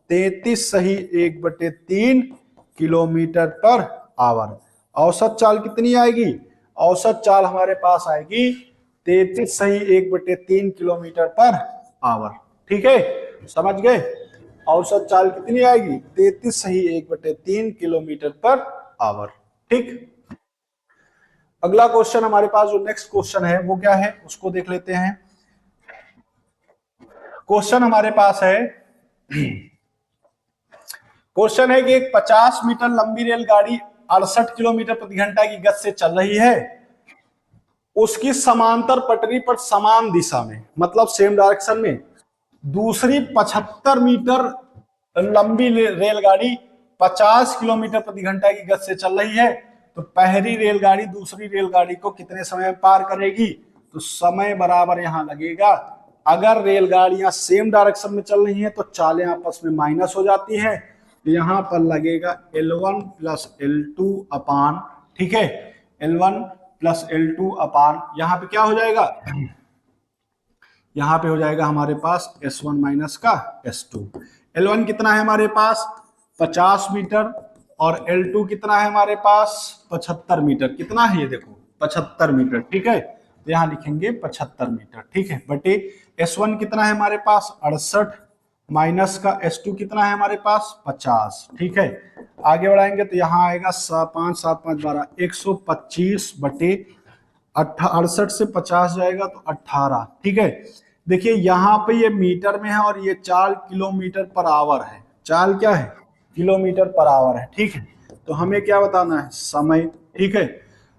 33 सही 1/3 किलोमीटर पर आवर। औसत चाल कितनी आएगी, औसत चाल हमारे पास आएगी 33 सही 1/3 किलोमीटर पर आवर। ठीक है, समझ गए, औसत चाल कितनी आएगी 33 सही 1/3 किलोमीटर पर आवर। ठीक, अगला क्वेश्चन हमारे पास जो नेक्स्ट क्वेश्चन है वो क्या है उसको देख लेते हैं। क्वेश्चन हमारे पास है, क्वेश्चन है कि एक 50 मीटर लंबी रेलगाड़ी 68 किलोमीटर प्रति घंटा की गति से चल रही है, उसकी समांतर पटरी पर समान दिशा में, मतलब सेम डायरेक्शन में, दूसरी 75 मीटर लंबी रेलगाड़ी 50 किलोमीटर प्रति घंटा की गति से चल रही है, तो पहली रेलगाड़ी दूसरी रेलगाड़ी को कितने समय में पार करेगी। तो समय बराबर यहां लगेगा, अगर रेलगाड़ियां सेम डायरेक्शन में चल रही हैं तो चालें आपस में माइनस हो जाती हैं, तो यहां पर लगेगा L1 प्लस L2 अपान, ठीक है, L1 प्लस L2 अपान, यहां पे क्या हो जाएगा यहाँ पे हो जाएगा हमारे पास S1 माइनस का S2। L1 कितना है हमारे पास 50 मीटर और L2 कितना है हमारे पास 75 मीटर। कितना है ये देखो 75 मीटर, ठीक है। तो यहाँ लिखेंगे 75 मीटर, ठीक है, बटे S1 कितना है हमारे पास 68 माइनस का S2 कितना है हमारे पास 50, ठीक है। आगे बढ़ाएंगे तो यहाँ आएगा 5 7 5 12 125 बटे 68 से 50 जाएगा तो 18, ठीक है। देखिए यहाँ पे ये मीटर में है और ये 4 किलोमीटर पर आवर है। 4 क्या है किलोमीटर पर आवर है, ठीक है। तो हमें क्या बताना है समय, ठीक है।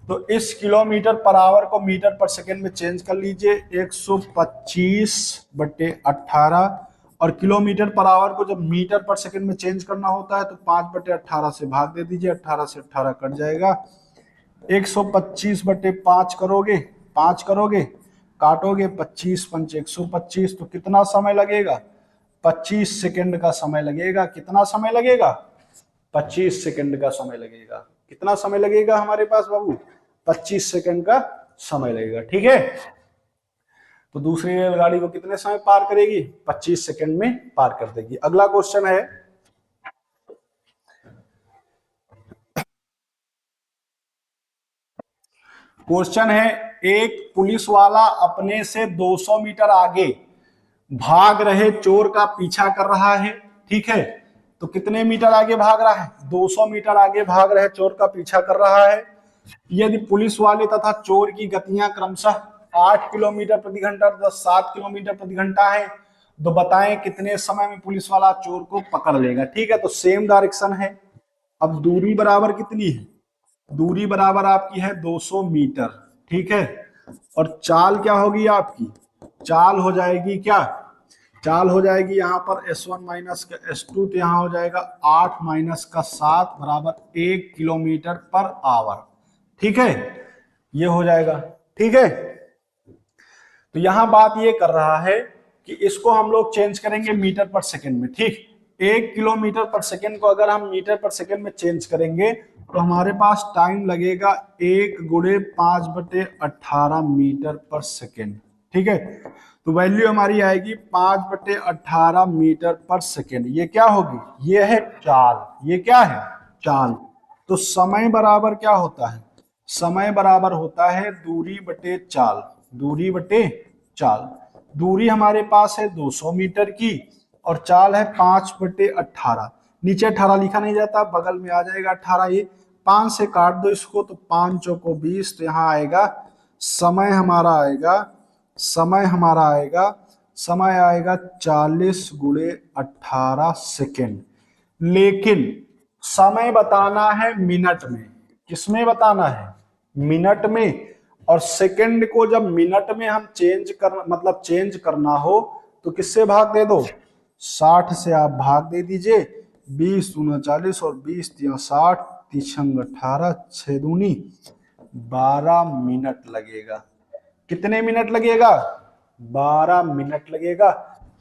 तो इस किलोमीटर पर आवर को मीटर पर सेकंड में चेंज कर लीजिए 125 बटे 18 और किलोमीटर पर आवर को जब मीटर पर सेकंड में चेंज करना होता है तो 5 बटे 18 से भाग दे दीजिए, 18 से 18 कट जाएगा। 125 बटे 5 करोगे, 5 करोगे काटोगे 25 पंच 125 तो कितना समय लगेगा 25 सेकंड का समय लगेगा। कितना समय लगेगा 25 सेकंड का समय लगेगा। कितना समय लगेगा हमारे पास बाबू 25 सेकंड का समय लगेगा, ठीक है। तो दूसरी रेलगाड़ी को कितने समय पार करेगी 25 सेकंड में पार कर देगी। अगला क्वेश्चन है, क्वेश्चन है एक पुलिस वाला अपने से 200 मीटर आगे भाग रहे चोर का पीछा कर रहा है, ठीक है। तो कितने मीटर आगे भाग रहा है 200 मीटर आगे भाग रहे चोर का पीछा कर रहा है। यदि पुलिस वाले तथा चोर की गतियां क्रमशः 8 किलोमीटर प्रति घंटा तथा 7 किलोमीटर प्रति घंटा है, तो बताएं कितने समय में पुलिस वाला चोर को पकड़ लेगा, ठीक है। तो सेम डायरेक्शन है। अब दूरी बराबर कितनी है, दूरी बराबर आपकी है 200 मीटर, ठीक है। और चाल क्या होगी आपकी, चाल हो जाएगी क्या, चाल हो जाएगी यहाँ पर S1 माइनस का S2 तो यहाँ हो जाएगा 8 माइनस का 7 बराबर 1 किलोमीटर पर आवर, ठीक है। ये हो जाएगा, ठीक है। तो यहां बात ये कर रहा है कि इसको हम लोग चेंज करेंगे मीटर पर सेकंड में, ठीक। 1 किलोमीटर पर सेकंड को अगर हम मीटर पर सेकंड में चेंज करेंगे तो हमारे पास टाइम लगेगा 1 गुणे 5 बटे 18 मीटर पर सेकंड, ठीक है। तो वैल्यू हमारी आएगी 5 बटे 18 मीटर पर सेकंड। ये क्या होगी, ये है चाल, ये क्या है चाल। तो समय बराबर क्या होता है, समय बराबर होता है दूरी बटे चाल, दूरी बटे चाल। दूरी हमारे पास है 200 मीटर की और चाल है 5 बटे 18। नीचे 18 लिखा नहीं जाता, बगल में आ जाएगा 18। ये 5 से काट दो इसको तो 5 चौको 20, तो यहाँ आएगा समय हमारा आएगा, समय हमारा आएगा, समय आएगा 40 गुणे 18 सेकेंड। लेकिन समय बताना है मिनट में, किसमें बताना है मिनट में। और सेकंड को जब मिनट में हम चेंज कर मतलब चेंज करना हो तो किससे भाग दे दो, 60 से आप भाग दे दीजिए। 20 दूना 40 और 20 दिया 60, 3 18, 6 दूनी 12 मिनट लगेगा। कितने मिनट लगेगा 12 मिनट लगेगा।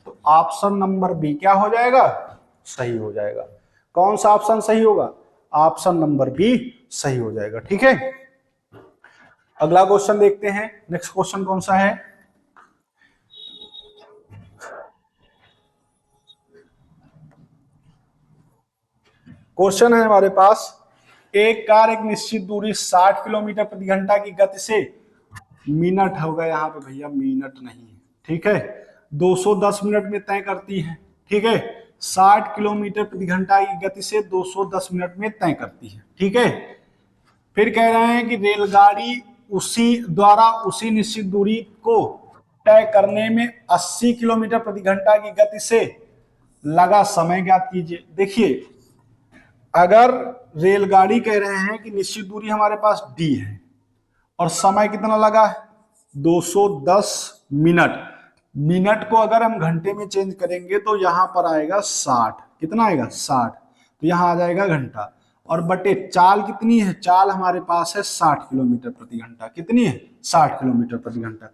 तो ऑप्शन नंबर बी क्या हो जाएगा, सही हो जाएगा। कौन सा ऑप्शन सही होगा, ऑप्शन नंबर बी सही हो जाएगा, ठीक है। अगला क्वेश्चन देखते हैं, नेक्स्ट क्वेश्चन कौन सा है। क्वेश्चन है हमारे पास, एक कार एक निश्चित दूरी 60 किलोमीटर प्रति घंटा की गति से, मिनट होगा यहाँ पे भैया, मिनट नहीं है, ठीक है, 210 मिनट में तय करती है, ठीक है। 60 किलोमीटर प्रति घंटा की गति से 210 मिनट में तय करती है, ठीक है। फिर कह रहे हैं कि रेलगाड़ी उसी निश्चित दूरी को तय करने में 80 किलोमीटर प्रति घंटा की गति से लगा समय ज्ञात कीजिए। देखिए अगर रेलगाड़ी कह रहे हैं कि निश्चित दूरी हमारे पास डी है और समय कितना लगा है 210 मिनट, मिनट को अगर हम घंटे में चेंज करेंगे तो यहां पर आएगा 60, कितना आएगा 60, तो यहां आ जाएगा घंटा। और बटे चाल कितनी है, चाल हमारे पास है 60 किलोमीटर प्रति घंटा, कितनी है 60 किलोमीटर प्रति घंटा।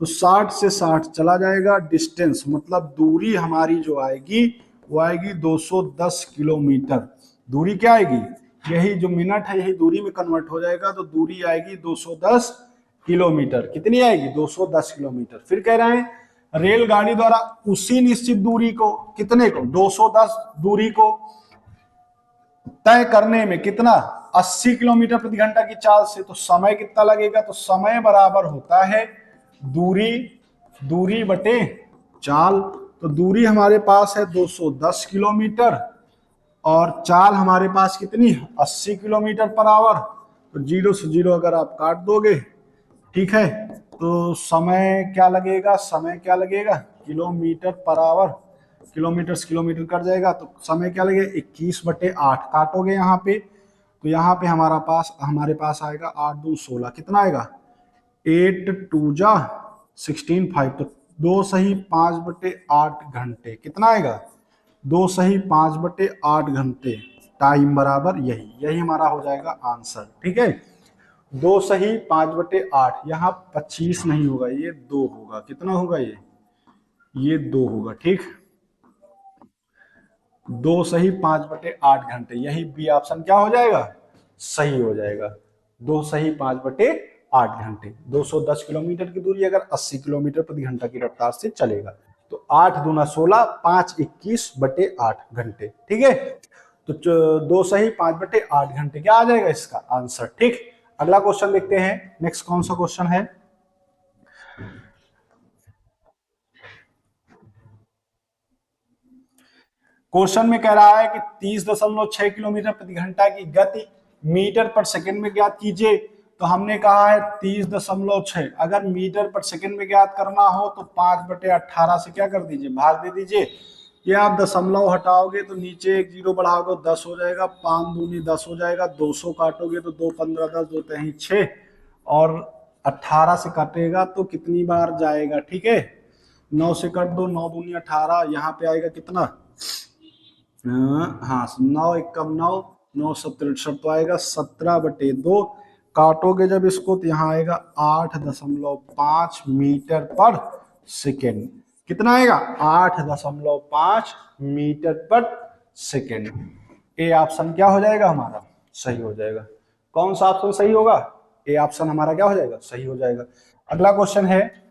तो 60 से 60 चला जाएगा, डिस्टेंस मतलब दूरी हमारी जो आएगी वो आएगी 210 किलोमीटर। दूरी क्या आएगी, यही जो मिनट है यही दूरी में कन्वर्ट हो जाएगा, तो दूरी आएगी 210 किलोमीटर। कितनी आएगी 210 किलोमीटर। फिर कह रहे हैं रेलगाड़ी द्वारा उसी निश्चित दूरी को, कितने को, 210 दूरी को तय करने में कितना, 80 किलोमीटर प्रति घंटा की चाल से, तो समय कितना लगेगा, तो समय बराबर होता है दूरी, दूरी बटे चाल। तो दूरी हमारे पास है 210 किलोमीटर और चाल हमारे पास कितनी, 80 किलोमीटर पर आवर। तो जीरो से जीरो अगर आप काट दोगे, ठीक है, तो समय क्या लगेगा, समय क्या लगेगा, किलोमीटर पर आवर, किलोमीटर से किलोमीटर कट जाएगा, तो समय क्या लगेगा, 21/8 काटोगे यहाँ पे, तो यहाँ पे हमारे पास आएगा 8 2 16, कितना आएगा, 8 2 जा 16 5, तो 2 सही 5/8 घंटे, कितना आएगा, 2 सही 5/8 घंटे। टाइम बराबर यही, यही हमारा हो जाएगा आंसर, ठीक है। 2 सही 5/8, यहाँ 25 नहीं होगा, ये 2 होगा, कितना होगा ये 2 होगा, ठीक। 2 सही 5/8 घंटे, यही बी ऑप्शन क्या हो जाएगा, सही हो जाएगा। 2 सही 5/8 घंटे। 210 किलोमीटर की दूरी अगर 80 किलोमीटर प्रति घंटा की रफ्तार से चलेगा, तो 8 दूना 16, 5 21/8 घंटे, ठीक है। तो 2 सही 5/8 घंटे क्या आ जाएगा इसका आंसर, ठीक। अगला क्वेश्चन देखते हैं, नेक्स्ट कौन सा क्वेश्चन है। क्वेश्चन में कह रहा है कि 30.6 किलोमीटर प्रति घंटा की गति मीटर पर सेकंड में ज्ञात कीजिए। तो हमने कहा है 30.6, अगर मीटर पर सेकंड में ज्ञात करना हो तो 5/18 से क्या कर दीजिए, भाग दे दीजिए। ये आप दशमलव हटाओगे तो नीचे एक जीरो बढ़ाओगे 10 हो जाएगा, 5 दूनी 10 हो जाएगा, 200 काटोगे तो 2 15 10, 2 3 6, और 18 से काटेगा तो कितनी बार जाएगा, ठीक है। 9 से कट दो, 9 दूनी 18, यहाँ पे आएगा कितना, हाँ 9 एकम 9, 9 सत्तर तो आएगा 17/2, काटोगे जब इसको तो यहाँ आएगा 8.5 मीटर पर सेकेंड, कितना आएगा, 8.5 मीटर पर सेकेंड। ए ऑप्शन क्या हो जाएगा हमारा, सही हो जाएगा। कौन सा ऑप्शन सही होगा, ए ऑप्शन हमारा क्या हो जाएगा, सही हो जाएगा। अगला क्वेश्चन है,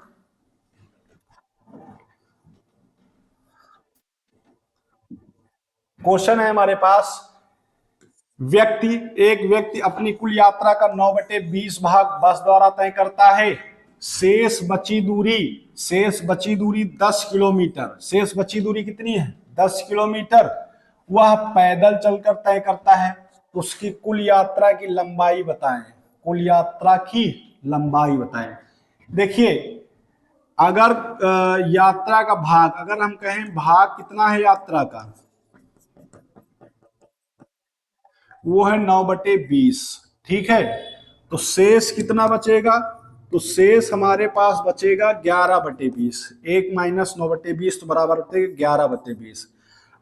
क्वेश्चन है हमारे पास, एक व्यक्ति अपनी कुल यात्रा का 9/20 भाग बस द्वारा तय करता है। शेष बची दूरी 10 किलोमीटर, शेष बची दूरी कितनी है, 10 किलोमीटर वह पैदल चलकर तय करता है। उसकी कुल यात्रा की लंबाई बताएं, कुल यात्रा की लंबाई बताएं। देखिए, अगर यात्रा का भाग, अगर हम कहें भाग कितना है यात्रा का, वो है 9/20, ठीक है। तो शेष कितना बचेगा, तो शेष हमारे पास बचेगा 11/20, 1 माइनस 9/20 तो बराबर होते 11/20।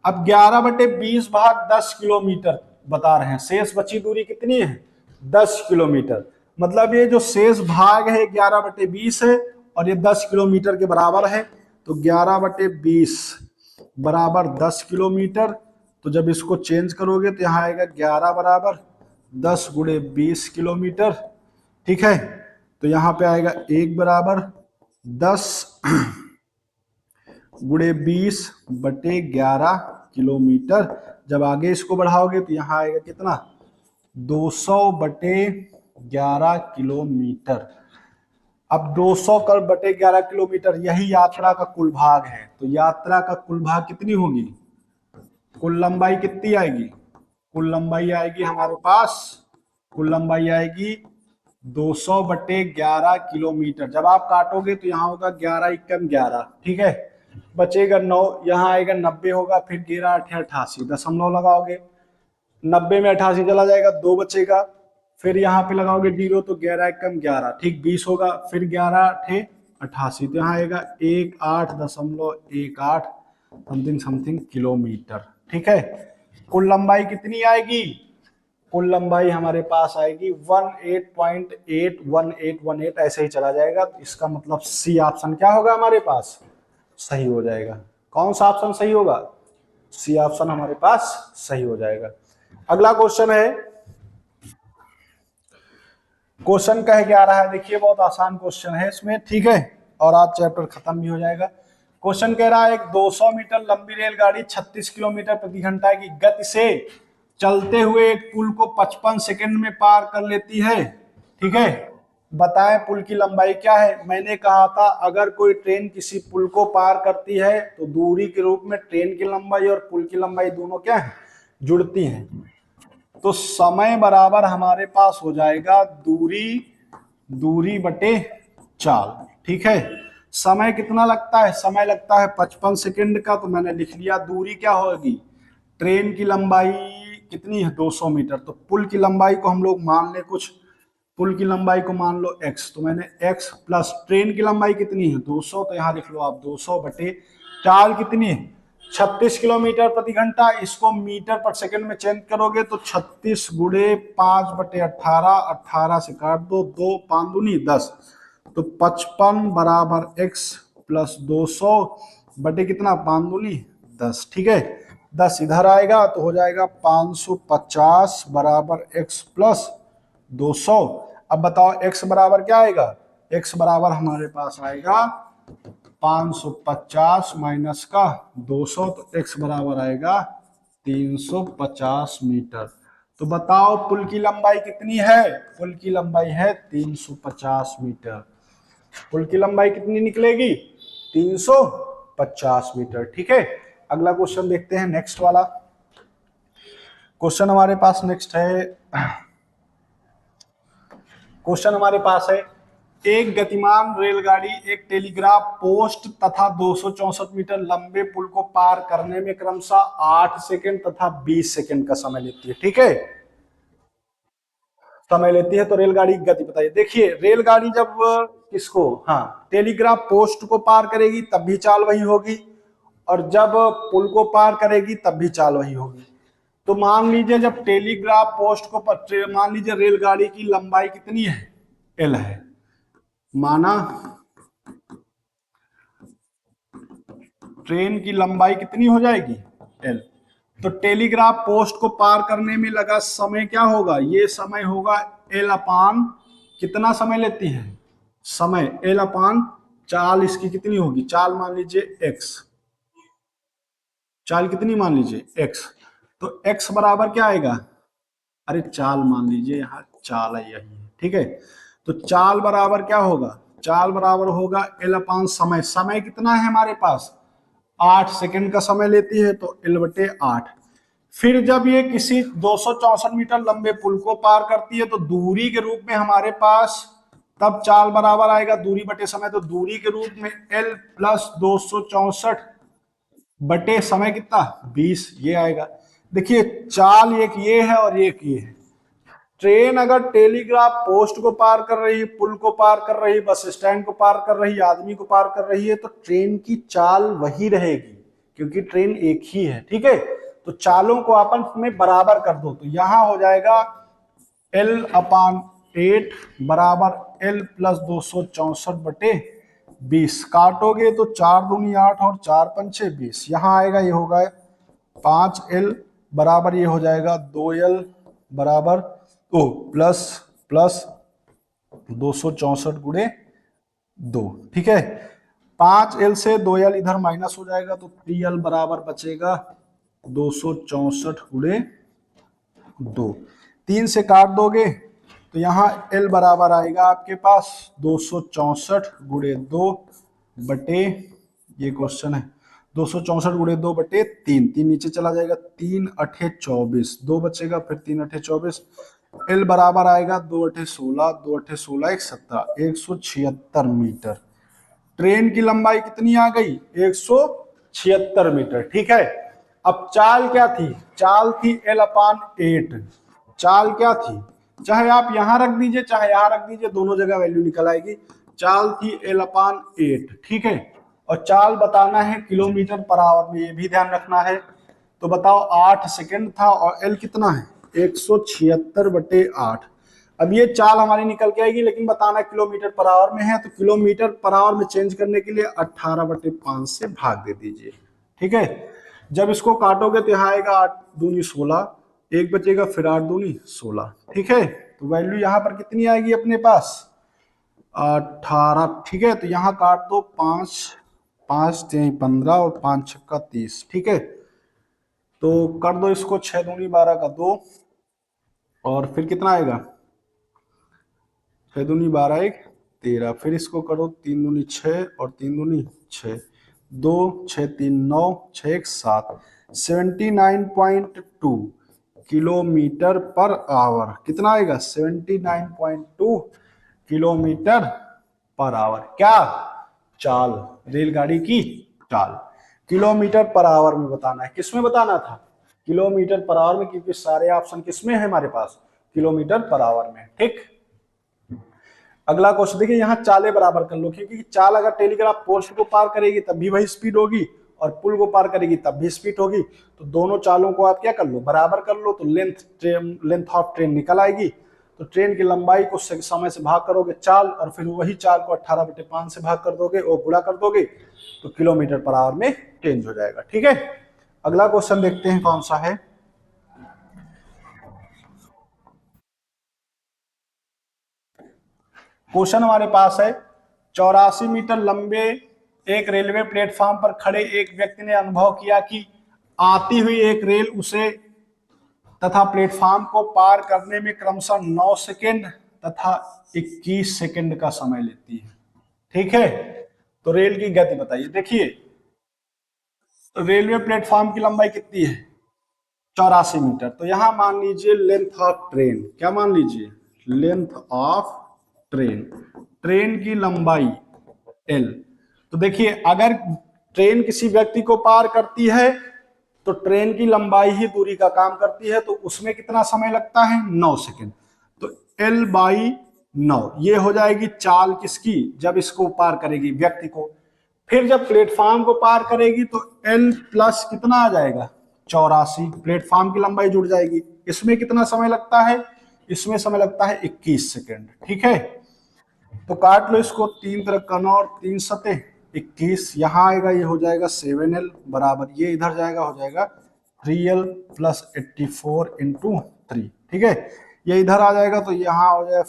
अब 11/20 भाग 10 किलोमीटर बता रहे हैं, शेष बची दूरी कितनी है, 10 किलोमीटर। मतलब ये जो शेष भाग है 11/20 है और ये 10 किलोमीटर के बराबर है, तो 11/20 बराबर 10 किलोमीटर। तो जब इसको चेंज करोगे तो यहाँ आएगा 11 बराबर 10 गुणे 20 किलोमीटर, ठीक है। तो यहाँ पे आएगा 1 बराबर 10 गुणे 20/11 किलोमीटर। जब आगे इसको बढ़ाओगे तो यहाँ आएगा कितना, 200/11 किलोमीटर। अब 200/11 किलोमीटर यही यात्रा का कुल भाग है, तो यात्रा का कुल भाग कितनी होगी, कुल लंबाई कितनी आएगी, कुल लंबाई आएगी हमारे पास, कुल लंबाई आएगी 200/11 किलोमीटर। जब आप काटोगे तो यहाँ होगा 11 एकम 11, ठीक है, बचेगा 9, यहाँ आएगा 90 होगा, फिर 11 8 88, दशमलव लगाओगे, 90 में 88 चला जाएगा, 2 बचेगा, फिर यहाँ पे लगाओगे जीरो तो 11 एकम 11, ठीक 20 होगा, फिर 11 8 88, तो यहाँ आएगा 18.18 समथिंग समथिंग किलोमीटर, ठीक है। कुल लंबाई कितनी आएगी, कुल लंबाई हमारे पास आएगी 18.81818, ऐसे ही चला जाएगा। तो इसका मतलब सी ऑप्शन क्या होगा हमारे पास, सही हो जाएगा। कौन सा ऑप्शन सही होगा, सी ऑप्शन हमारे पास सही हो जाएगा। अगला क्वेश्चन है, क्वेश्चन कह क्या रहा है, देखिए बहुत आसान क्वेश्चन है इसमें, ठीक है, और आज चैप्टर खत्म भी हो जाएगा। क्वेश्चन कह रहा है एक 200 मीटर लंबी रेलगाड़ी 36 किलोमीटर प्रति घंटा की गति से चलते हुए एक पुल को 55 सेकंड में पार कर लेती है। ठीक है, बताएं पुल की लंबाई क्या है। मैंने कहा था अगर कोई ट्रेन किसी पुल को पार करती है तो दूरी के रूप में ट्रेन की लंबाई और पुल की लंबाई दोनों क्या है, जुड़ती हैं। तो समय बराबर हमारे पास हो जाएगा दूरी बटे चाल। ठीक है, समय कितना लगता है, समय लगता है 55 सेकंड का, तो मैंने लिख लिया। दूरी क्या होगी, ट्रेन की लंबाई कितनी है 200 मीटर, तो पुल की लंबाई को हम लोग मान ले कुछ, पुल की लंबाई को मान लो x, तो मैंने x प्लस ट्रेन की लंबाई कितनी है 200, तो यहाँ लिख लो आप 200 बटे चाल कितनी है 36 किलोमीटर प्रति घंटा। इसको मीटर पर सेकंड में चेंज करोगे तो 36 गुणे 5 बटे 18, 18 से काट दो, 2 5 दूनी 10, तो 55 बराबर x प्लस 200 बटे कितना 5 दूनी 10। ठीक है, 10 इधर आएगा तो हो जाएगा 550 बराबर x प्लस 200। अब बताओ x बराबर क्या आएगा, x बराबर हमारे पास आएगा 550 माइनस का 200, तो x बराबर आएगा 350 मीटर। तो बताओ पुल की लंबाई कितनी है, पुल की लंबाई है 350 मीटर। पुल की लंबाई कितनी निकलेगी 350 मीटर। ठीक है, अगला क्वेश्चन देखते हैं, नेक्स्ट वाला क्वेश्चन हमारे पास नेक्स्ट है। क्वेश्चन हमारे पास है एक गतिमान रेलगाड़ी एक टेलीग्राफ पोस्ट तथा 264 मीटर लंबे पुल को पार करने में क्रमशः 8 सेकंड तथा 20 सेकंड का समय लेती है। ठीक है, समय लेती है, तो रेलगाड़ी की गति बताइए। देखिए रेलगाड़ी जब किसको, हाँ टेलीग्राफ पोस्ट को पार करेगी तब भी चाल वही होगी, और जब पुल को पार करेगी तब भी चाल वही होगी। तो मान लीजिए जब टेलीग्राफ पोस्ट को मान लीजिए रेलगाड़ी की लंबाई कितनी है एल है, माना ट्रेन की लंबाई कितनी हो जाएगी एल, तो टेलीग्राफ पोस्ट को पार करने में लगा समय क्या होगा, ये समय होगा एल अपान, कितना समय लेती है समय एल अपान चाल, इसकी कितनी होगी चाल मान लीजिए एक्स, चाल कितनी मान लीजिए एक्स, तो एक्स बराबर क्या आएगा, अरे चाल मान लीजिए यहाँ चाल है यही है। ठीक है, तो चाल बराबर क्या होगा, चाल बराबर होगा एल अपान समय, समय कितना है हमारे पास 8 सेकंड का समय लेती है, तो एल बटे 8। फिर जब ये किसी 264 मीटर लंबे पुल को पार करती है तो दूरी के रूप में हमारे पास तब चाल बराबर आएगा दूरी बटे समय, तो दूरी के रूप में एल प्लस 264 बटे समय कितना 20, ये आएगा। देखिए चाल एक ये है और एक ये है। ट्रेन अगर टेलीग्राफ पोस्ट को पार कर रही है, पुल को पार कर रही है, बस स्टैंड को पार कर रही है, आदमी को पार कर रही है, तो ट्रेन की चाल वही रहेगी क्योंकि ट्रेन एक ही है। ठीक है, तो चालों को आपस में बराबर कर दो, तो यहां हो जाएगा एल अपान 8 बराबर एल प्लस 264 बटे 20, काटोगे तो 4 दूनी 8 और 4 पंचे 20, यहां आएगा ये होगा 5L बराबर ये हो जाएगा 2L बराबर ओ प्लस प्लस 264 गुणे 2। ठीक है, 5L से 2L इधर माइनस हो जाएगा तो 3L बराबर बचेगा 264 गुणे 2, 3 से काट दोगे तो यहाँ L बराबर आएगा आपके पास 264 गुणे 2 बटे, ये क्वेश्चन है 264 गुणे 2 बटे 3, 3 नीचे चला जाएगा, 3 अठे 24, 2 बचेगा, फिर 3 अठे 24, L बराबर आएगा 2 अठे 16, 2 अठे 16 1 17, 176 मीटर। ट्रेन की लंबाई कितनी आ गई 176 मीटर। ठीक है, अब चाल क्या थी, चाल थी L अपान 8, चाल क्या थी, चाहे आप यहां रख दीजिए चाहे यहां रख दीजिए, दोनों जगह वैल्यू निकल आएगी। चाल थी L अपान 8। ठीक है, और चाल बताना है किलोमीटर पर आवर में, ये भी ध्यान रखना है। तो बताओ 8 सेकंड था और L कितना है 176 बटे 8। अब ये चाल हमारी निकल के आएगी, लेकिन बताना किलोमीटर पर आवर में है, तो किलोमीटर पर आवर में चेंज करने के लिए 18 बटे 5 से भाग दे दीजिए। ठीक है, जब इसको काटोगे तो यहाँ आएगा 8 दूनी 16, एक बचेगा, फिर 8 दूनी 16। ठीक है, तो वैल्यू यहाँ पर कितनी आएगी अपने पास 18। ठीक है, तो यहाँ काट दो 5 5 3 15 और 5 छक्का 30। ठीक है, तो कर दो इसको, 6 दूनी 12 का 2, और फिर कितना आएगा, 6 दूनी 12 1 13। फिर इसको करो, 3 दूनी 6 और 3 दूनी 6, 2 6 3 9 6 1 7, 79.2 किलोमीटर पर आवर। कितना आएगा, 79.2 किलोमीटर पर आवर। क्या, चाल, रेलगाड़ी की चाल। किलोमीटर पर आवर में बताना है, किसमें बताना था, किलोमीटर पर आवर में, क्योंकि सारे ऑप्शन किसमें है हमारे पास, किलोमीटर पर आवर में। ठीक, अगला क्वेश्चन देखिए, यहाँ चालें बराबर कर लो, क्योंकि चाल अगर टेलीग्राफ पोस्ट को पार करेगी तब भी वही स्पीड होगी, और पुल को पार करेगी तब भी स्पीड होगी। तो दोनों चालों को आप क्या कर लो, बराबर कर लो, तो लेंथ ऑफ ट्रेन निकल आएगी। तो ट्रेन की लंबाई को समय से भाग करोगे चाल, और फिर वही चाल को 18/5 से भाग कर दोगे और गुणा कर दोगे, तो किलोमीटर पर आवर में चेंज हो जाएगा। ठीक है, अगला क्वेश्चन देखते हैं कौन सा है। क्वेश्चन हमारे पास है, 84 मीटर लंबे एक रेलवे प्लेटफॉर्म पर खड़े एक व्यक्ति ने अनुभव किया कि आती हुई एक रेल उसे तथा प्लेटफॉर्म को पार करने में क्रमशः 9 सेकेंड तथा 21 सेकेंड का समय लेती है। ठीक है, तो रेल की गति बताइए। देखिए, रेलवे प्लेटफॉर्म की लंबाई कितनी है, 84 मीटर। तो यहां मान लीजिए लेंथ ऑफ ट्रेन, क्या मान लीजिए, लेंथ ऑफ ट्रेन, ट्रेन की लंबाई एल। तो देखिए, अगर ट्रेन किसी व्यक्ति को पार करती है तो ट्रेन की लंबाई ही दूरी का काम करती है, तो उसमें कितना समय लगता है, 9 सेकेंड। तो एल बाई 9 ये हो जाएगी चाल किसकी, जब इसको पार करेगी व्यक्ति को। फिर जब प्लेटफॉर्म को पार करेगी तो एल प्लस कितना आ जाएगा, 84, प्लेटफॉर्म की लंबाई जुड़ जाएगी। इसमें कितना समय लगता है, इसमें समय लगता है 21 सेकेंड। ठीक है, तो काट लो इसको, 3 तरह कन और 3 सते 21, यहाँ आएगा, ये हो जाएगा 7L बराबर, ये इधर जाएगा, हो जाएगा 3L प्लस 84 इंटू 3। ठीक है, ये इधर आ जाएगा तो यहाँ हो जाएगा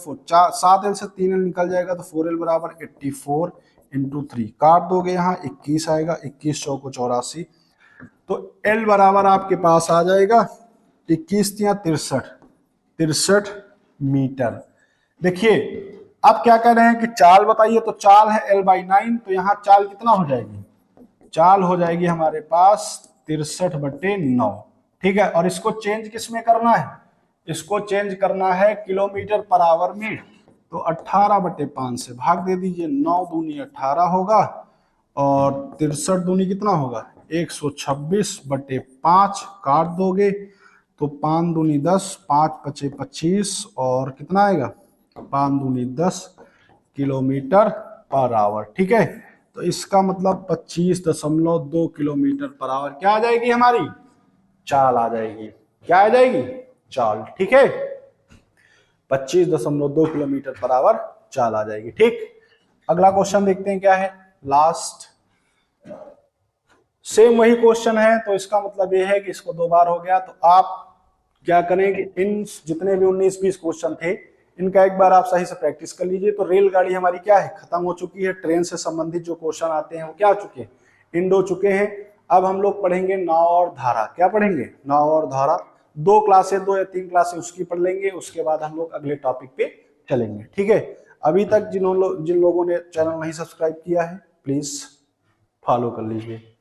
7L से 3L निकल जाएगा, तो 4L बराबर 84 इंटू 3। काट दोगे, यहाँ 21 आएगा, 21 चौको 84, तो L बराबर आपके पास आ जाएगा 21 या 63 मीटर। देखिए, अब क्या कह रहे हैं कि चाल बताइए, तो चाल है L/9, तो यहाँ चाल कितना हो जाएगी, चाल हो जाएगी हमारे पास 63/9। ठीक है, और इसको चेंज किस में करना है, इसको चेंज करना है किलोमीटर पर आवर में, तो 18/5 से भाग दे दीजिए, 9 दूनी 18 होगा, और 63 दूनी कितना होगा, 126/5। काट दोगे तो 5 दूनी 10, 5 पचे 25, और कितना आएगा, 5 दूनी 10 किलोमीटर पर आवर। ठीक है, तो इसका मतलब 25.2 किलोमीटर पर आवर क्या आ जाएगी हमारी, चाल आ जाएगी। क्या आ जाएगी, चाल। ठीक है, 25.2 किलोमीटर पर आवर चाल आ जाएगी। ठीक, अगला क्वेश्चन देखते हैं क्या है, लास्ट, सेम वही क्वेश्चन है, तो इसका मतलब ये है कि इसको 2 बार हो गया। तो आप क्या करें कि इन जितने भी 19-20 क्वेश्चन थे, इनका एक बार आप सही से प्रैक्टिस कर लीजिए। तो रेलगाड़ी हमारी क्या है, खत्म हो चुकी है। ट्रेन से संबंधित जो क्वेश्चन आते हैं वो क्या हो चुके हैं, एंड हो चुके हैं। अब हम लोग पढ़ेंगे नाव और धारा। क्या पढ़ेंगे, नाव और धारा। 2 क्लासें, 2 या 3 क्लासें उसकी पढ़ लेंगे, उसके बाद हम लोग अगले टॉपिक पे चलेंगे। ठीक है, अभी तक जिन लोगों ने चैनल नहीं सब्सक्राइब किया है, प्लीज फॉलो कर लीजिए।